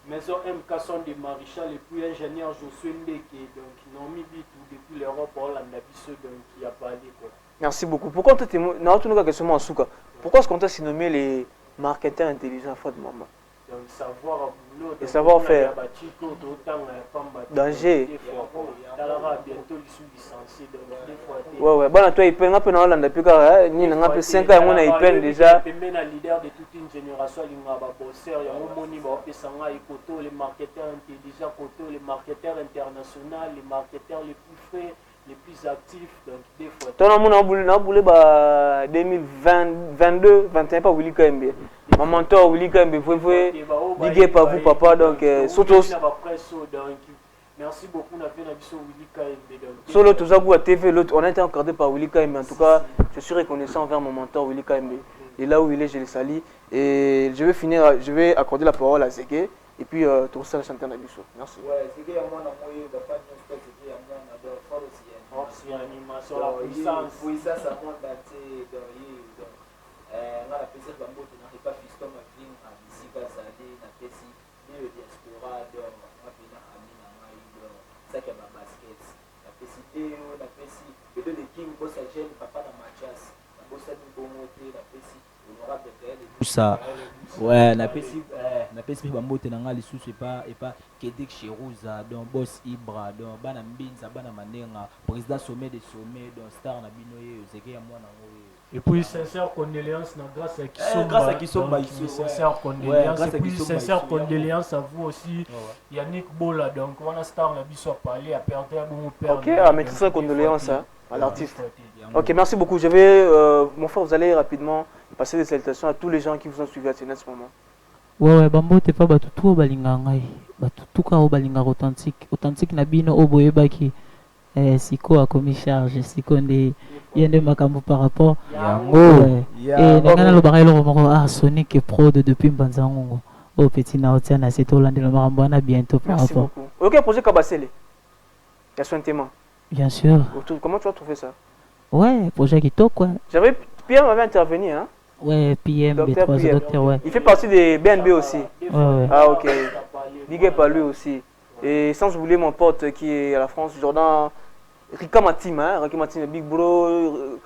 maison MK son de Maréchal et puis ingénieur Josué Ndeke donc normi bitou depuis l'Europe Hollande biso donc qui a parlé quoi. Merci beaucoup. Pourquoi tu es non tu nous question en souka. Pourquoi est-ce qu'on t'a nommé les marketeurs intelligents à maman? Donc savoir et savoir faire. Danger. Ouais, bon, toi, il peut un peu dans l'Hollande, puis il y a 5 ans, on a eu déjà. Il y a leader de toute une génération, il y a bosseur, il y a les marketeurs intelligents, les marketeurs internationaux, les marketeurs les plus frais, les plus actifs. Donc, des fois. Toi, on a voulu 2022, 21 pas Willy KMB. Maman, toi, Willy KMB, vous pouvez diguer par vous, papa. Donc, surtout. Merci beaucoup, on a fait la vision Willy KMB. Solo, tous à TV, l'autre, on a été encadré par Willy KMB. En tout cas, je suis reconnaissant envers mon mentor Willy KMB. Et là où il est, je le salue. Et je vais accorder la parole à Zégué. Et puis, tout ça, chanter dans la vision. Merci. Ouais, Zégué, moi, animation, la puissance. Puissance à moi, dans la PC de Bambo, tu n'arrives pas fiston ma vie, à ici, à Zali, à Pessi, et le diaspora, donc, on a bien ami, ça qui est ma basket. La Pessi, la Pessi, et de l'équipe, bossa jeune, papa dans ma chasse, la bossa du bon moté, la Pessi, honorable de Gaël. Tout ça, ouais, la Pessi, Bambo, tu n'as pas les sous, et pas Kedek Cherouza, donc Boss Ibra, donc Bana Mbinza, Bana Manenga, président sommet des sommets, donc Star Nabinoye, Zégué à moi. Et puis sincère condoléances grâce à Kisomba, sincère condoléances et puis sincère condoléances à vous aussi Yannick Bola donc on a Star na biso parler à perdre bon père. OK, mais sincère condoléances à l'artiste. OK, merci beaucoup. Je vais mon frère vous allez rapidement passer des salutations à tous les gens qui vous ont suivi à ce moment. Ouais Bambo t'es pas batutu balinga ngai batutu ka balinga authentique na bino oboyebaki siko a commis charge siko nde yende makambo par rapport yango et ngana lo bakelo moko Sonic Pro depuis Mbanzango au petit na otia na c'est Hollande le makambo na bientôt par rapport. OK, projet Kabasele. Il y a son témoin. Bien sûr. Comment tu as trouvé ça? Ouais, projet qui toque quoi. J'avais Pierre m'avait intervenu hein. Ouais, PM B3 docteur ouais. Il fait partie des BNB aussi. Ouais. Ah OK. Big up à lui aussi. Et sans oublier mon pote qui est à la France, Jordan Rika Matima, Rika Matima Big Bro,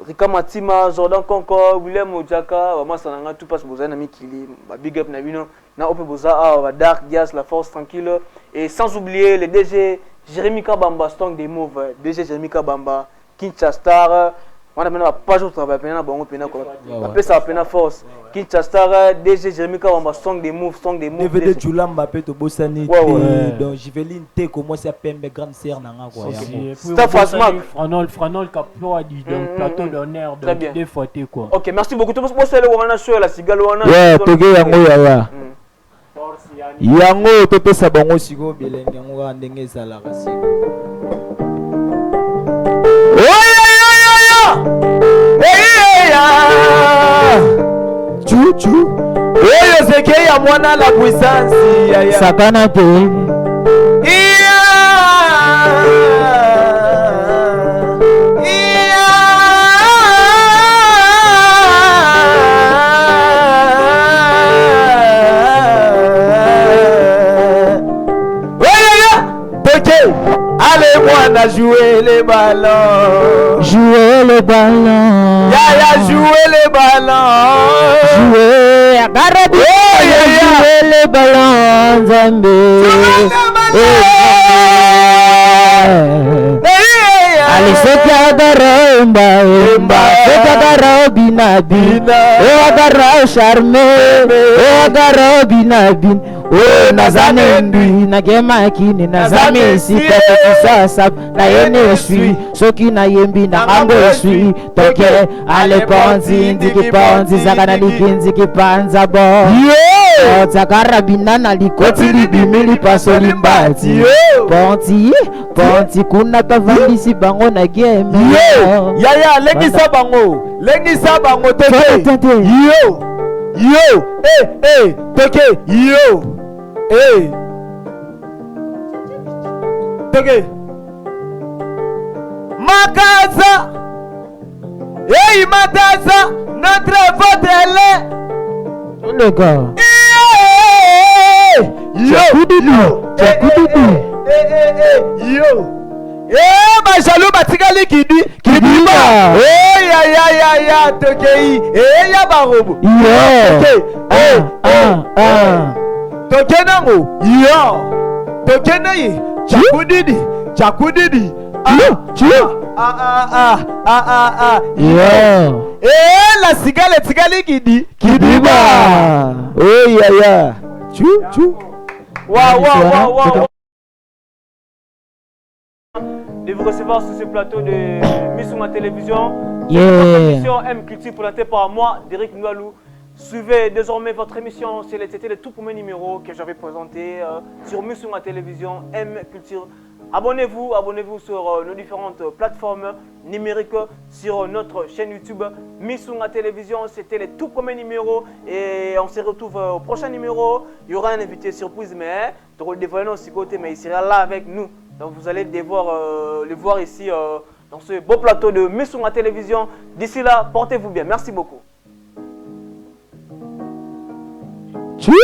Rika Matima, Jordan Concord, William Ojaka, Maman Sananga, tout passe pour un ami qui est Big up Nabino, na Ope Boza, Dark Diaz, La Force Tranquille. Et sans oublier les DG Jérémy Kabamba, Stong des Mauves, DG Jérémy Kabamba, Kinchastar. On a maintenant pas de travail, on a bon pena quoi. Après ça pena force. Kinchastar, DG Jérémy Kabamba, Stong des Mauves. DVD Julamba peut te bossani. Donc Jiveline T comment ça pembe grande sœur nanga quoi. Staff Franol, Franol Caplo a dit donc plateau d'honneur donc des fois quoi. OK, merci beaucoup. Tout le monde le wana sur la cigaloana. Ouais, toge yango ya. Yango to pesa bango siko bilenge yango ndenge sala kasi. Chuchu oyo Zégué ya mwana la puissance sakana pe ballon. Jouer le ballon. Yaya, jouer le ballon. Jouer, jouer le ballon, Zambé. Ali soka emba soka binabina agara charme agara binabin nazame ndui nagema kini nazame sita sasa na yene sui soki na yembi na ngambo sui toke ale ponzi ndiki ponzi zakana likinzi kipanza bo zakara binana likoti libimili pasoli mbati ponti kuna tavandisi bango na game yaya lengisa bango toke yo toke yo toke Makaza Makaza notre vote est le gars yo Majalou batikali kidi ba ya tokei ya barobo toke nango toke nayi chakudidi la cigale tikali kidi ba ya chu Wow. De vous recevoir sur ce plateau de Missouma Télévision. Votre émission M Culture présentée par moi, Derrick Ndoualou. Suivez désormais votre émission. C'était le tout premier numéro que j'avais présenté sur Missouma Télévision M Culture. Abonnez-vous sur nos différentes plateformes numériques, sur notre chaîne YouTube Missouma Télévision. C'était le tout premier numéro et on se retrouve au prochain numéro. Il y aura un invité surprise, mais de le dévoiler aussi côté, mais il sera là avec nous. Donc vous allez devoir le voir ici dans ce beau plateau de Missouma Télévision. D'ici là, portez-vous bien. Merci beaucoup. Chou.